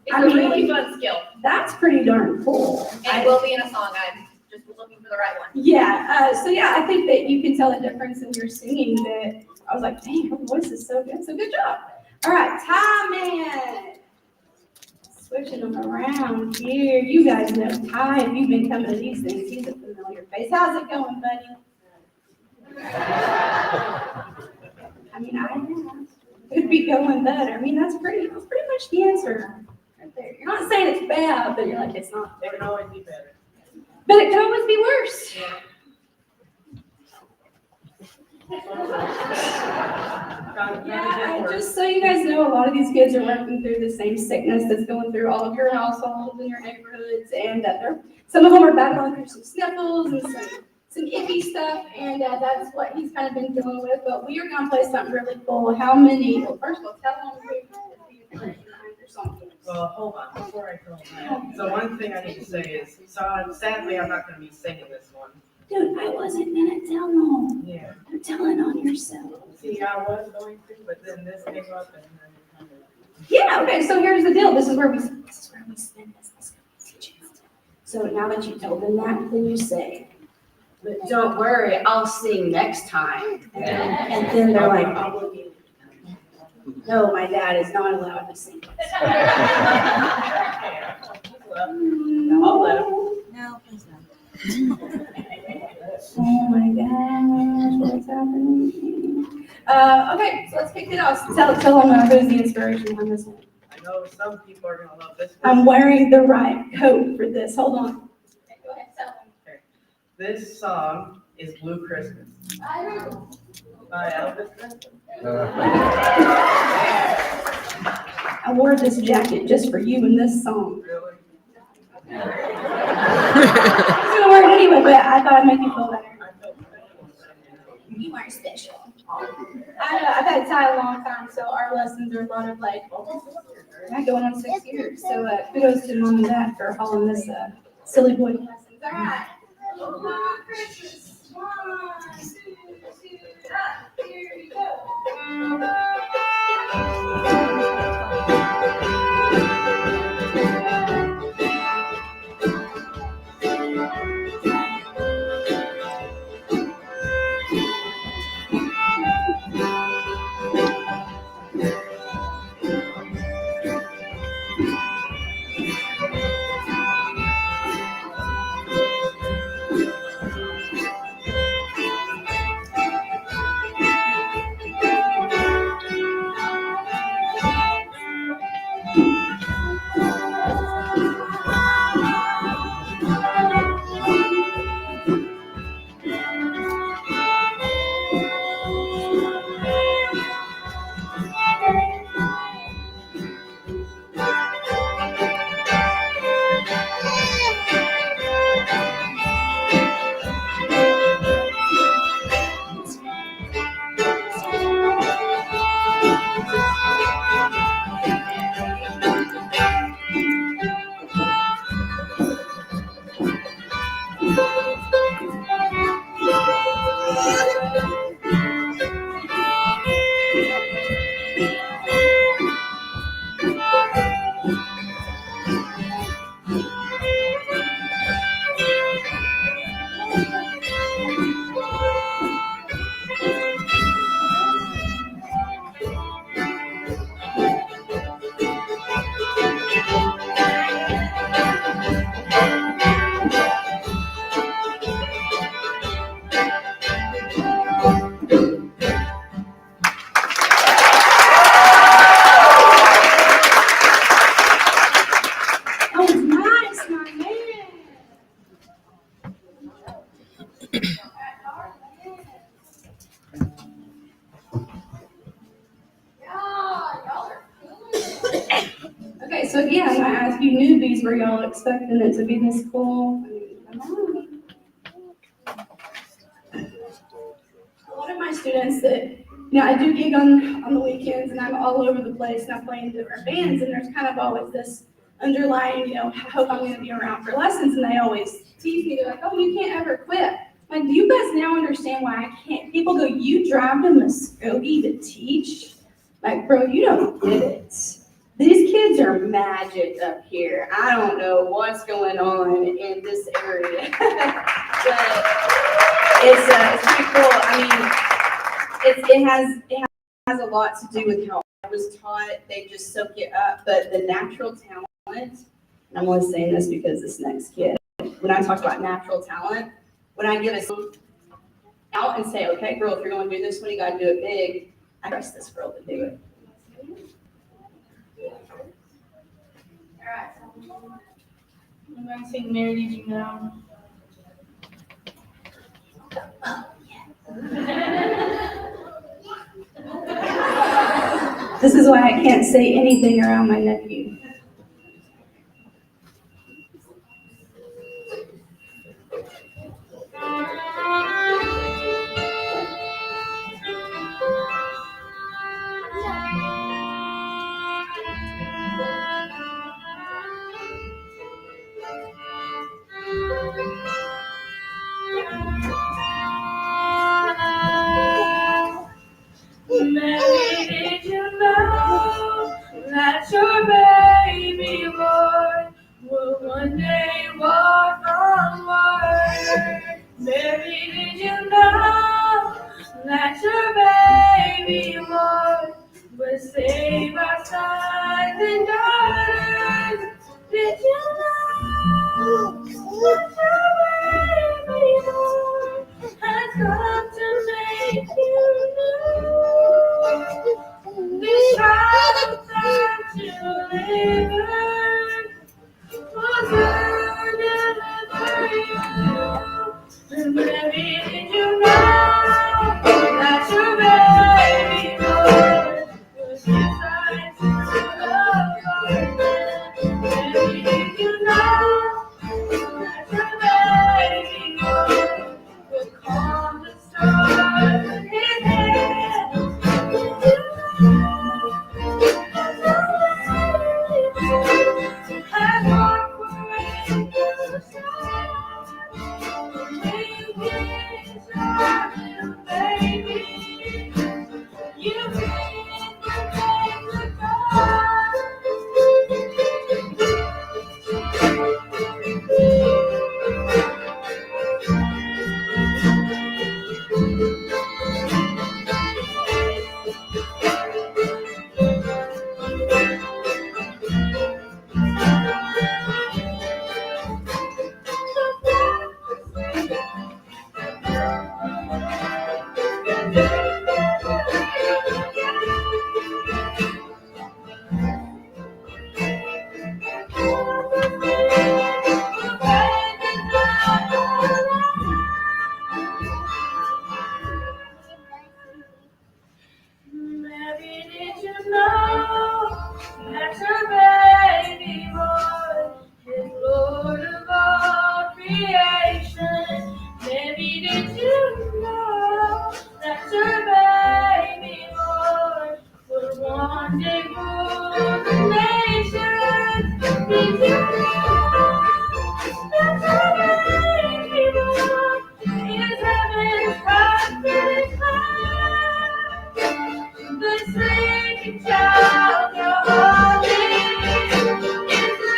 It's I a mean, really fun skill. That's pretty darn cool. And it will be in a song. I'm just looking for the right one. Yeah, so yeah, I think that you can tell the difference in your singing that I was like, dang, her voice is so good. So good job. All right, Ty Man. Switching them around here. You guys know Ty. If you've been coming to these things, he's a familiar face. How's it going, buddy? I mean, I know. Could be going better. I mean, that's pretty much the answer right there. You're not saying it's bad, but you're like, it's not. It can always be better. But it could always be worse. Yeah, and just so you guys know, a lot of these kids are working through the same sickness that's going through all of your households and your neighborhoods, and some of them are battling through some sniffles and some icky stuff, and that's what he's kind of been dealing with. But we are going to play something really cool. How many? Well, first of all, tell them who your song is. Well, hold on, before I go on that. So one thing I need to say is, sadly, I'm not gonna be singing this one. Dude, I wasn't gonna tell them. Yeah. You're telling on yourself. See, I was going to, but then this came up and then kind of. Yeah, okay, so here's the deal. This is where we spend this. Let's go teach you. So now that you told them that, then you say, but don't worry, I'll sing next time. And then they're like, obligated. No, my dad is not allowed to sing. I'll let him. No, please no. Oh my gosh, what's happening? Okay, so let's kick it off. Tell them who's the inspiration on this one. I know some people are gonna love this one. I'm wearing the right coat for this. Hold on. Okay, go ahead, tell them. This song is Blue Christmas by Elvis Presley. I wore this jacket just for you in this song. Really? I was gonna wear it anyway, but I thought I'd make you feel better. You are special. I've had Ty a long time, so our lessons are a lot of like, going on 6 years. So kudos to mom and dad for following this silly boy lessons. All right. Christmas. 1, 2, 3, here we go. That was nice, my man. Okay, so again, I'm gonna ask you newbies, were y'all expecting it to be this cool? Come on. A lot of my students that, I do gig on the weekends and I'm all over the place and I play in different bands and there's kind of always this underlying, I hope I'm gonna be around for lessons and they always tease me, they're like, oh, you can't ever quit. Like, do you guys now understand why I can't? People go, you drive to Muskogee to teach? Like, bro, you don't get it. These kids are magic up here. I don't know what's going on in this area. But it's pretty cool. I mean, it has a lot to do with how I was taught. They just soak it up. But the natural talent, and I'm only saying this because this next kid, when I talk about natural talent, when I give it out and say, okay, girl, if you're going to do this one, you got to do it big, I trust this girl to do it. All right. I'm going to sing Mary Did You Know. This is why I can't say anything around my nephew. save our sons and daughters. Did you know that your baby boy has come to make you new? This child that you delivered was deliver you. And baby, did you know that your baby boy was inside to love our man? Baby, did you know that your baby boy will calm the storm in his hand? Did you know that your baby boy has walked away from the sun? Maybe did you know that your baby boy is Lord of all creation? Maybe did you know that your baby boy will one day rule the nation? Did you know that your baby boy is heaven's perfect plan? The sleeping child, your holy is the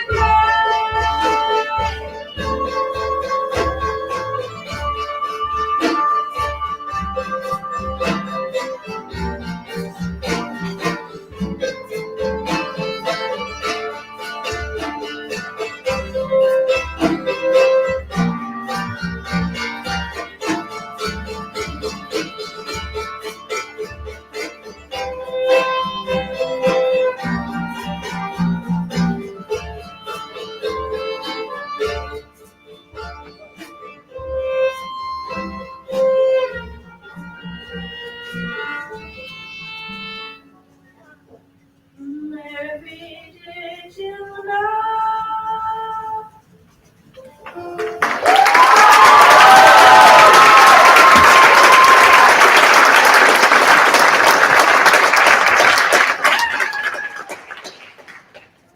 Mary, did you know?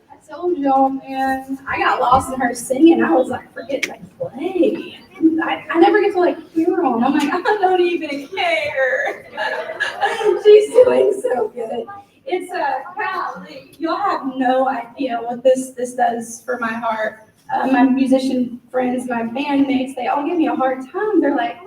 I told y'all, man, I got lost in her singing. I was like, forgetting to play. I never get to like hear them. I'm like, I don't even care. She's doing so good. It's golly, y'all have no idea what this does for my heart. My musician friends, my bandmates, they all give me a hard time. They're like,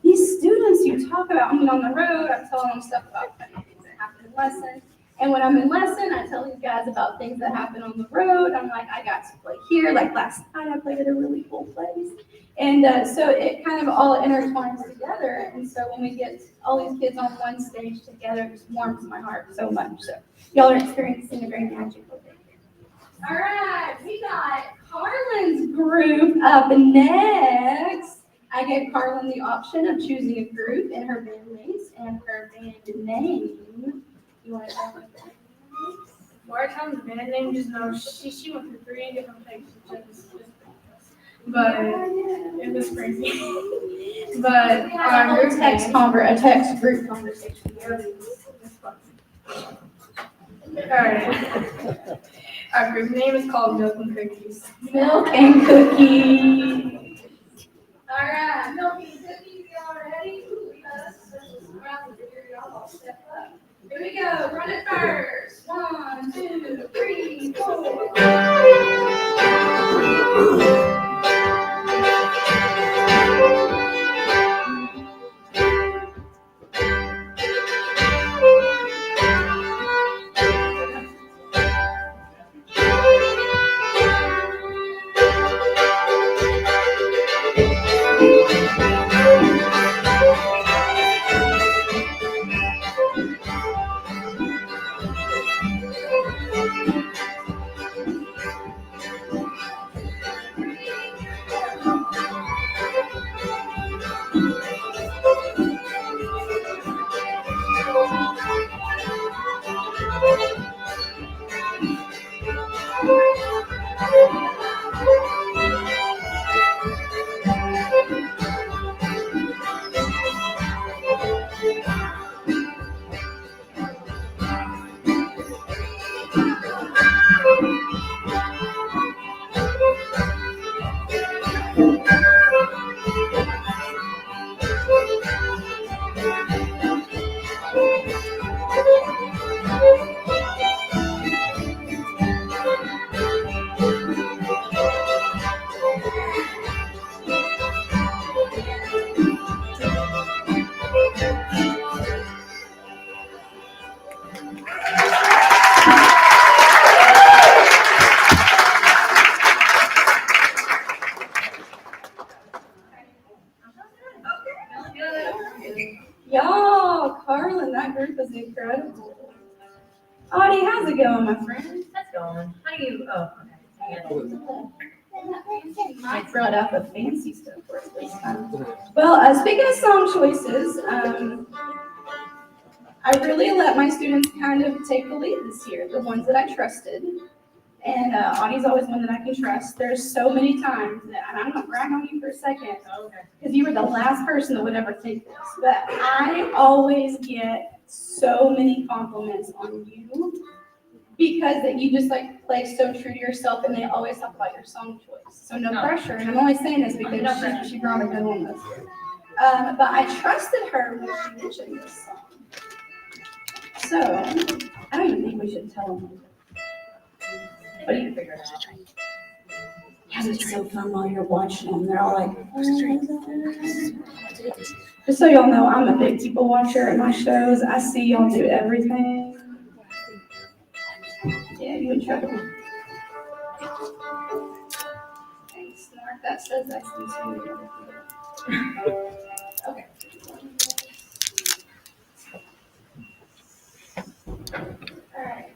these students you talk about, I'm on the road, I'm telling them stuff about funny things that happen in lessons. And when I'm in lesson, I tell these guys about things that happen on the road. I'm like, I got to play here. Like last night, I played at a really cool place. And so it kind of all intertwines together. And so when we get all these kids on one stage together, it just warms my heart so much. So y'all are experiencing a very magical day. All right, we got Carlin's group up next. I gave Carlin the option of choosing a group and her bandmates and her band name. You want to start with that? Before I tell them the band name, just know she went through 3 different phases. But it was crazy. But our group A text group conversation. Alright. Our group name is called Milk and Cookies. Milk and cookies. All right, milk and cookies, y'all ready? We got a special surprise here. Y'all all step up. Here we go. Run it first. 1, 2, 3, 4. Y'all, Carlin, that group is incredible. Audie, how's it going, my friend? That's going. How do you, oh, okay. I brought out the fancy stuff for us this time. Well, speaking of song choices, I really let my students kind of take the lead this year, the ones that I trusted. And Audie's always one that I can trust. There's so many times that, and I'm gonna brag on you for a second, because you were the last person that would ever think this, but I always get so many compliments on you because that you just like play so true to yourself, and they always talk about your song choice. So no pressure, and I'm only saying this because she brought a good one this year. But I trusted her when she mentioned this song. So I don't even think we should tell them. But you figure it out. Yeah, it's so fun while you're watching them. They're all like, just so y'all know, I'm a big people watcher at my shows. I see y'all do everything. Yeah, you in trouble. Okay, snark, that says I can see. Okay. All right.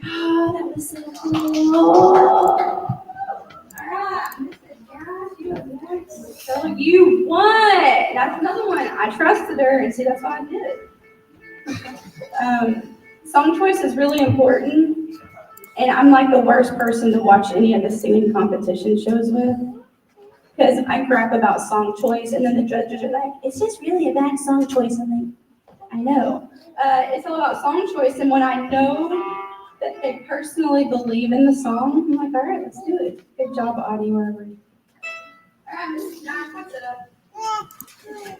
Oh, that was so cool. you won. That's another one. I trusted her, and see, that's what I did. Song choice is really important, and I'm like the worst person to watch any of the singing competition shows with, because I crap about song choice, and then the judges are like, it's just really a bad song choice. I'm like, I know. It's all about song choice, and when I know that they personally believe in the song, I'm like, all right, let's do it. Good job, Audie, wherever you. All right, Mrs. Josh, what's up?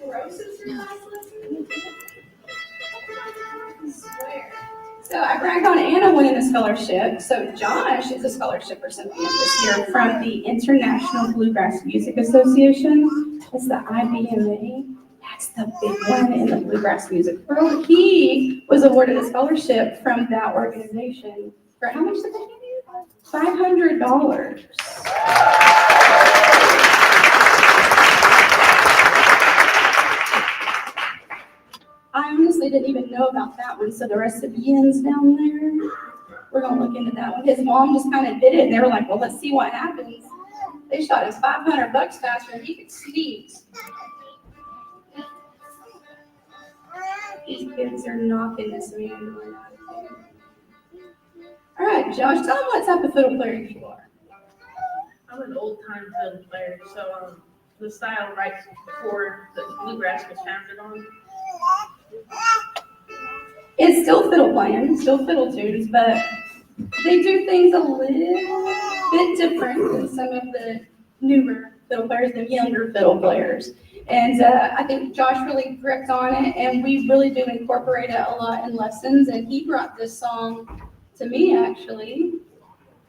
Roses for last lesson? I swear. So I bragged on Anna winning a scholarship. So Josh is a scholarship recipient this year from the International Bluegrass Music Association. That's the IBMA. That's the big one in the bluegrass music world. He was awarded a scholarship from that organization for how much did they give you? $500. I honestly didn't even know about that one, so the recipients down there, we're gonna look into that one. His mom just kind of did it, and they were like, well, let's see what happens. They shot him $500 faster than he could sneeze. These kids are knocking this man. All right, Josh, tell them what type of fiddle player you are. I'm an old-time fiddle player, so the style right before the bluegrass was founded on. It's still fiddle playing, still fiddle tunes, but they do things a little bit different than some of the newer fiddle players, the younger fiddle players. And I think Josh really gripped on it, and we really do incorporate it a lot in lessons. And he brought this song to me, actually.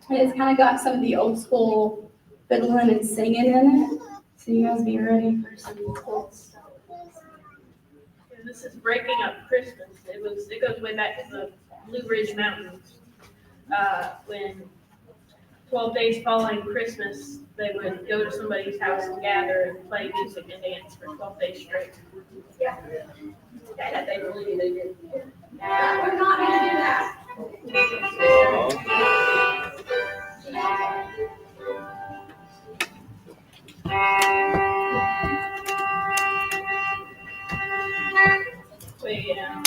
And it's kind of got some of the old school fiddling and singing in it. So you guys be ready for some cool stuff. And this is Breaking Up Christmas. It goes way back to the Blue Ridge Mountains. When 12 days following Christmas, they would go to somebody's house and gather and play music and dance for 12 days straight. Yeah, that they really did. We're not going to do that. But yeah.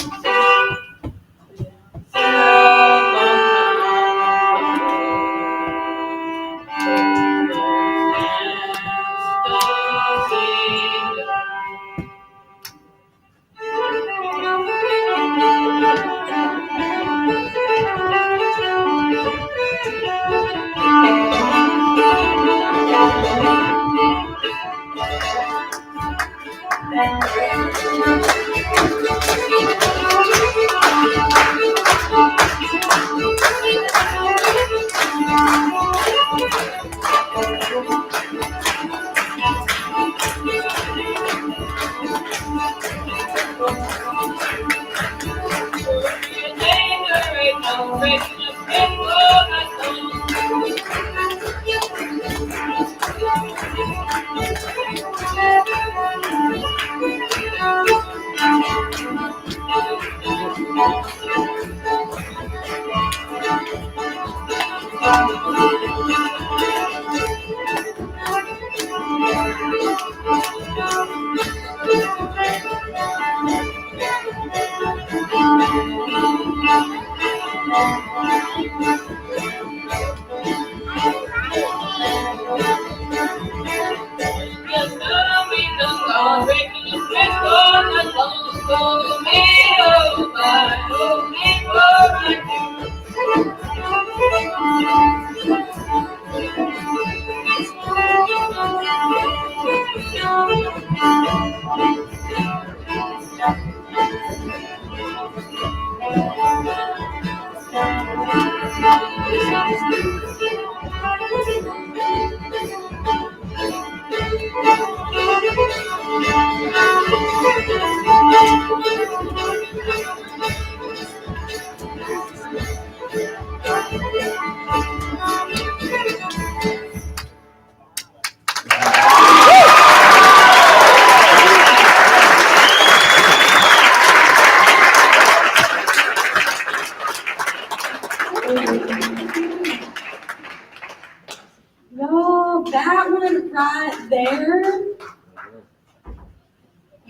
Y'all, that one right there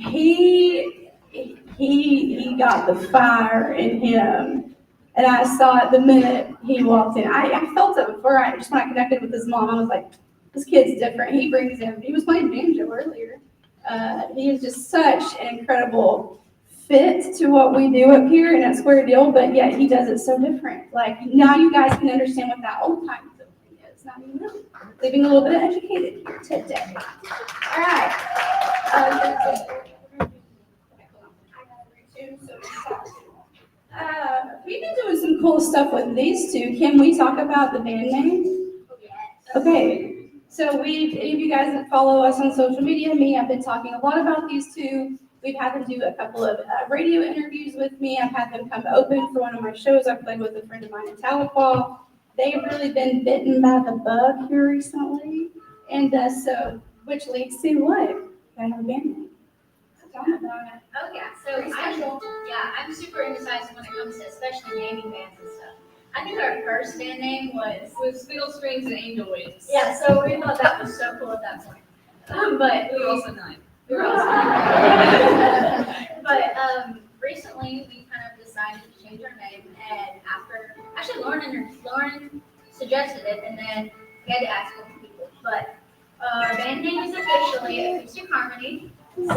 he got the fire in him. And I saw it the minute he walked in. I felt it before when I connected with his mom, I was like, this kid's different. He brings in, he was playing banjo earlier. He is just such an incredible fit to what we do up here and at Square Deal, but yet he does it so different. Like, now you guys can understand what that old time thing is. Not even really. Leaving a little bit educated here today. All right. We've been doing some cool stuff with these two. Can we talk about the band name? Okay, so if you guys that follow us on social media, I've been talking a lot about these two. We've had them do a couple of radio interviews with me. I've had them come open for one of my shows. I played with a friend of mine in Tahlequah. They've really been bitten by the bug here recently. And so, which leads to what? I have a band name. Tell me about it. Oh, yeah, I'm super indecisive when it comes to especially naming bands and stuff. I think our first band name was Fiddle Strings and Angel Wings. yeah, so we thought that was so cool at that point. But We were also 9. we were also but recently we kind of decided to change our name, and actually Lauren suggested it, and then we had to ask a couple people. But our band name is officially Acoustic Harmony. So,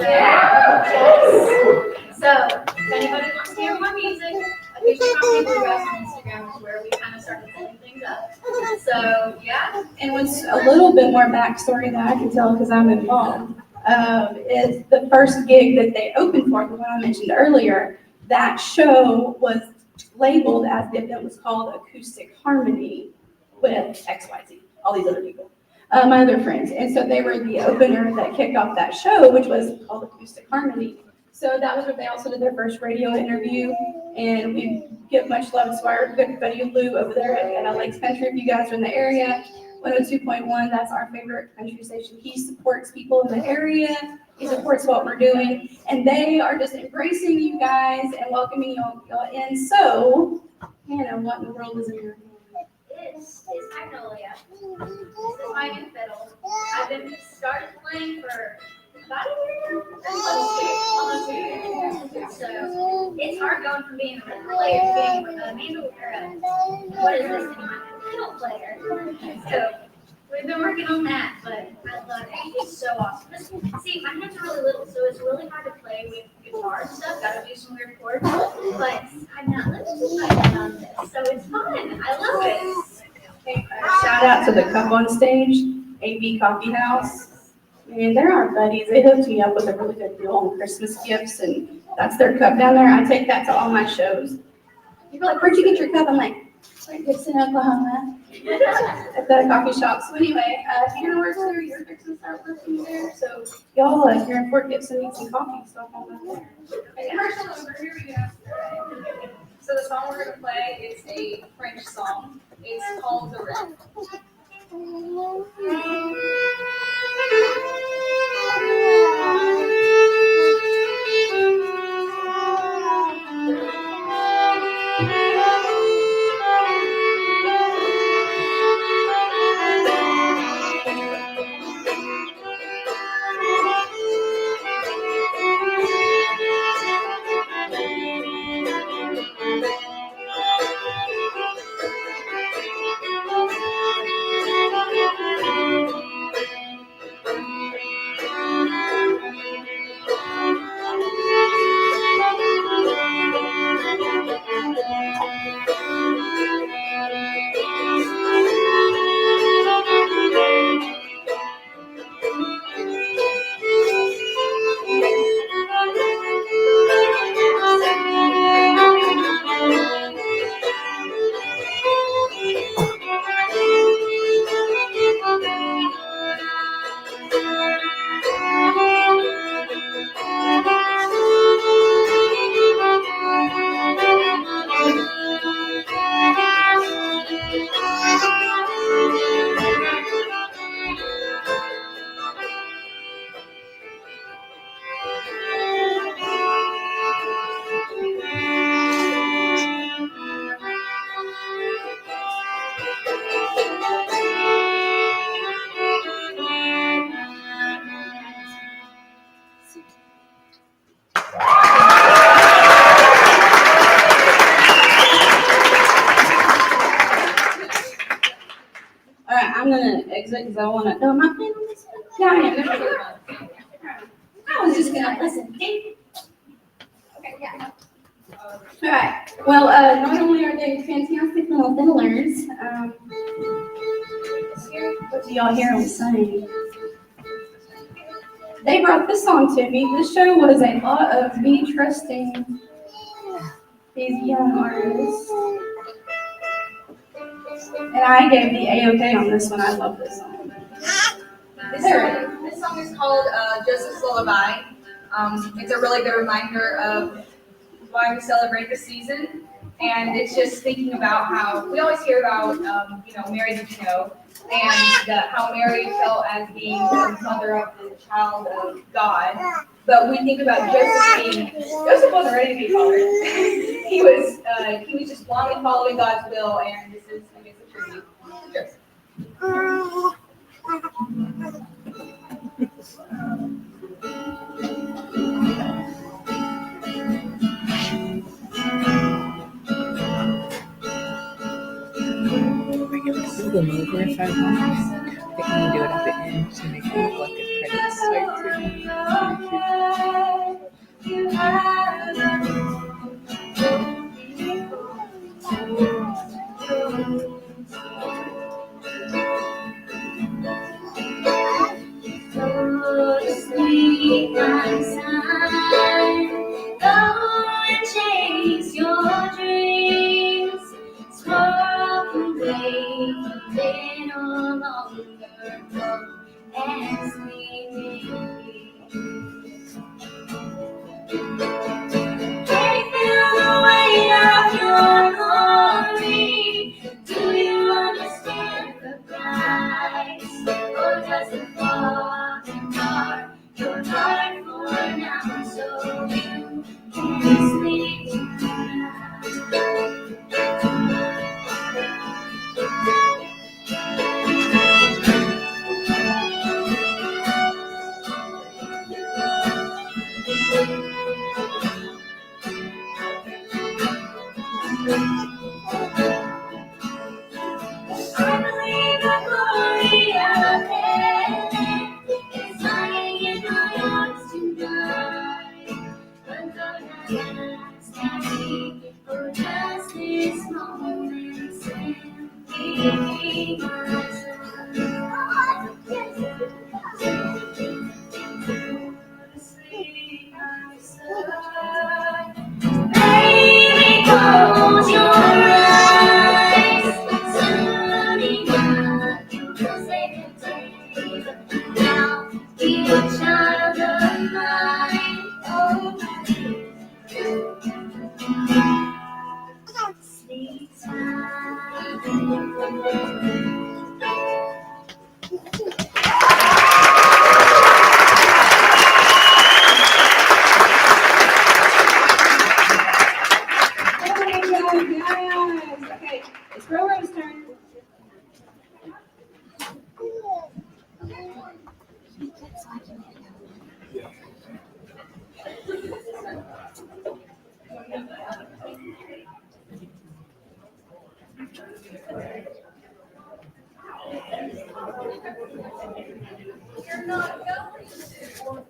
if anybody wants to hear more music, Acoustic Harmony Bluegrass on Instagram is where we kind of started setting things up. So, yeah. And what's a little bit more backstory that I can tell because I'm involved, is the first gig that they opened for, the one I mentioned earlier, that show was labeled as if it was called Acoustic Harmony with XYZ, all these other people. My other friends. And so they were the opener that kicked off that show, which was called Acoustic Harmony. So that was where they also did their first radio interview. And we give much love to our good buddy Lou over there at Lakes Country. If you guys are in the area, 102.1, that's our favorite country station. He supports people in the area. He supports what we're doing. And they are just embracing you guys and welcoming y'all in. So, Hannah, what in the world is in your hand? This is Magnolia. This is my new fiddle. I've been started playing for about a year now. Almost 2 years. So it's hard going from being a player to being a mandolin or what is this anymore? Fiddle player. So we've been working on that, but I love it. It's so awesome. See, my hands are really little, so it's really hard to play with guitar and stuff. Gotta do some weird chords, but I'm not limited by that on this, so it's fun. I love it. Shout out to the Cup on Stage, AB Coffee House. And they're our buddies. They hooked me up with a really good deal on Christmas gifts, and that's their cup down there. I take that to all my shows. People are like, where'd you get your cup? I'm like, right, Dixon, Oklahoma. At the coffee shop. So anyway, Hannah works there. You're fixing to start working there. So y'all, if you're in Fort Gibson, need some coffee, stop on that there. Commercial over, here we go. So the song we're going to play is a French song. It's called The Red. right, I'm gonna exit because I wanna, no, am I playing on this one? Yeah, I am. I was just gonna listen. Okay, yeah. All right, well, not only are they fantastic little fiddlers, what do y'all hear them sing? They brought this song to me. This show was a lot of me trusting these young artists. And I gave the A-OK on this one. I love this song. This song is called Joseph's Lullaby. It's a really good reminder of why we celebrate the season. And it's just thinking about how we always hear about, Mary did you know, and how Mary felt as being the mother of the child of God. But we think about Joseph wasn't ready to be fathered. he was just blindly following God's will, and this is a tribute to Joseph. Move them over if I want. I think I'm gonna do it at the end to make it look like a credit Go to sleep, my son. Go and chase your dreams. Smoke away, little longer. Go and sleep in peace. Take the weight of your glory. Do you understand the price? Or does it fall apart? Your heart for now, so you can sleep tonight. I believe the glory of heaven is lying in my arms tonight. But God has asked me for just this moment, simply my son. Go to sleep, my son. Baby, close your eyes. Soon enough, you will say the day. Now, be a child of mine. Oh, sleep tight. Okay, it's Rolo's turn. You're not going to.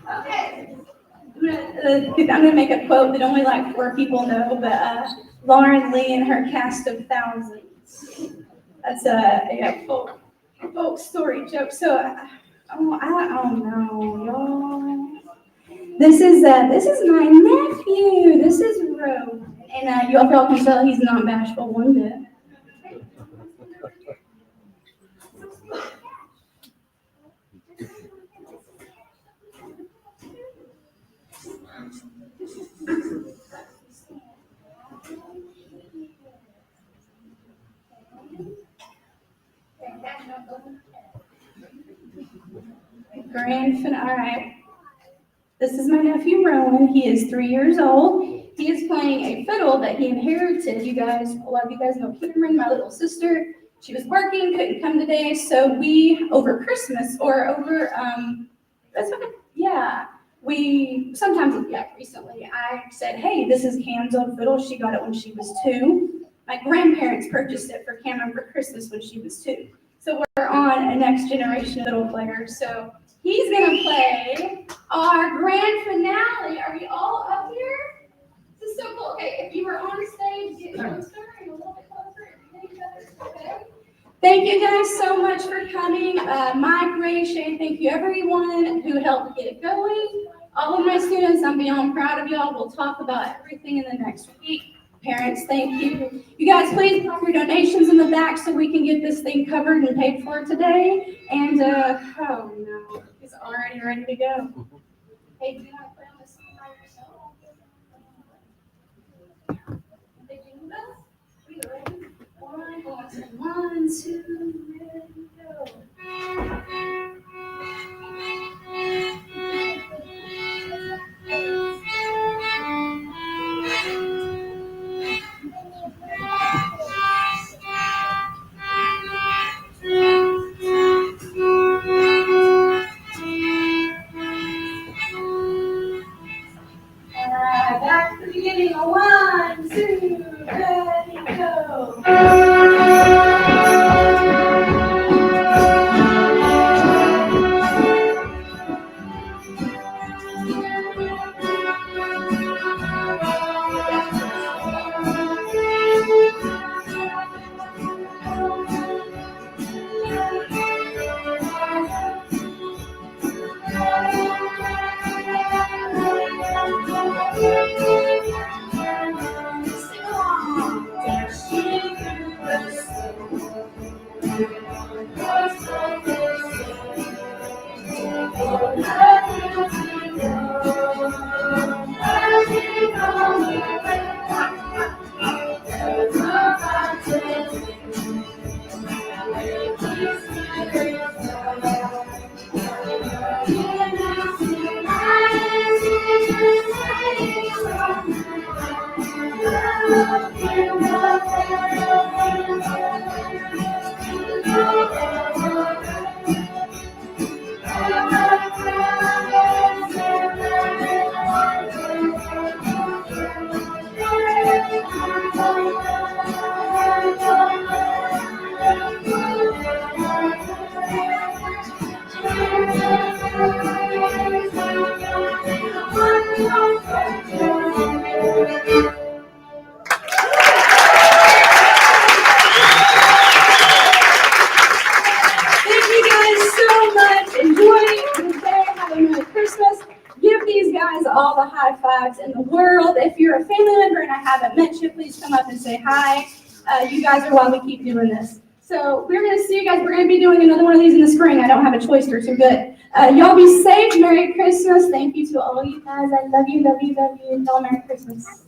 Okay. I'm gonna make a quote that only like 4 people know, but Lauren Lee and her cast of thousands. That's a folk story joke. So I don't know, y'all. This is my nephew. This is Ro, and y'all can tell he's not bashful one bit. all right. This is my nephew Rowan. He is 3 years old. He is playing a fiddle that he inherited. You guys, a lot of you guys know Cameron, my little sister. She was working, couldn't come today, so we, over Christmas, or over, recently, I said, hey, this is Cam's old fiddle. She got it when she was 2. My grandparents purchased it for Cameron for Christmas when she was 2. So we're on a next generation fiddle player. So he's gonna play our grand finale. Are we all up here? This is so cool. Okay, if you were on stage, get closer and a little bit closer. Okay. Thank you guys so much for coming. Mike, Ray, Shane, thank you everyone who helped get it going. All of my students, I'm beyond proud of y'all. We'll talk about everything in the next week. Parents, thank you. You guys, please drop your donations in the back so we can get this thing covered and paid for today. And, oh no, it's already ready to go. Hey, do you want to play on this song by yourself? Hey, jingle bells? We ready? 1, 2, ready, go. Back to the beginning. 1, 2, ready, go. All the high fives in the world. If you're a family member and I haven't met you, please come up and say hi. You guys are why we keep doing this. So we're going to see you guys. We're going to be doing another one of these in the spring. I don't have a choice. They're too good. Y'all be safe. Merry Christmas. Thank you to all you guys. I love you, love you, love you. And all Merry Christmas.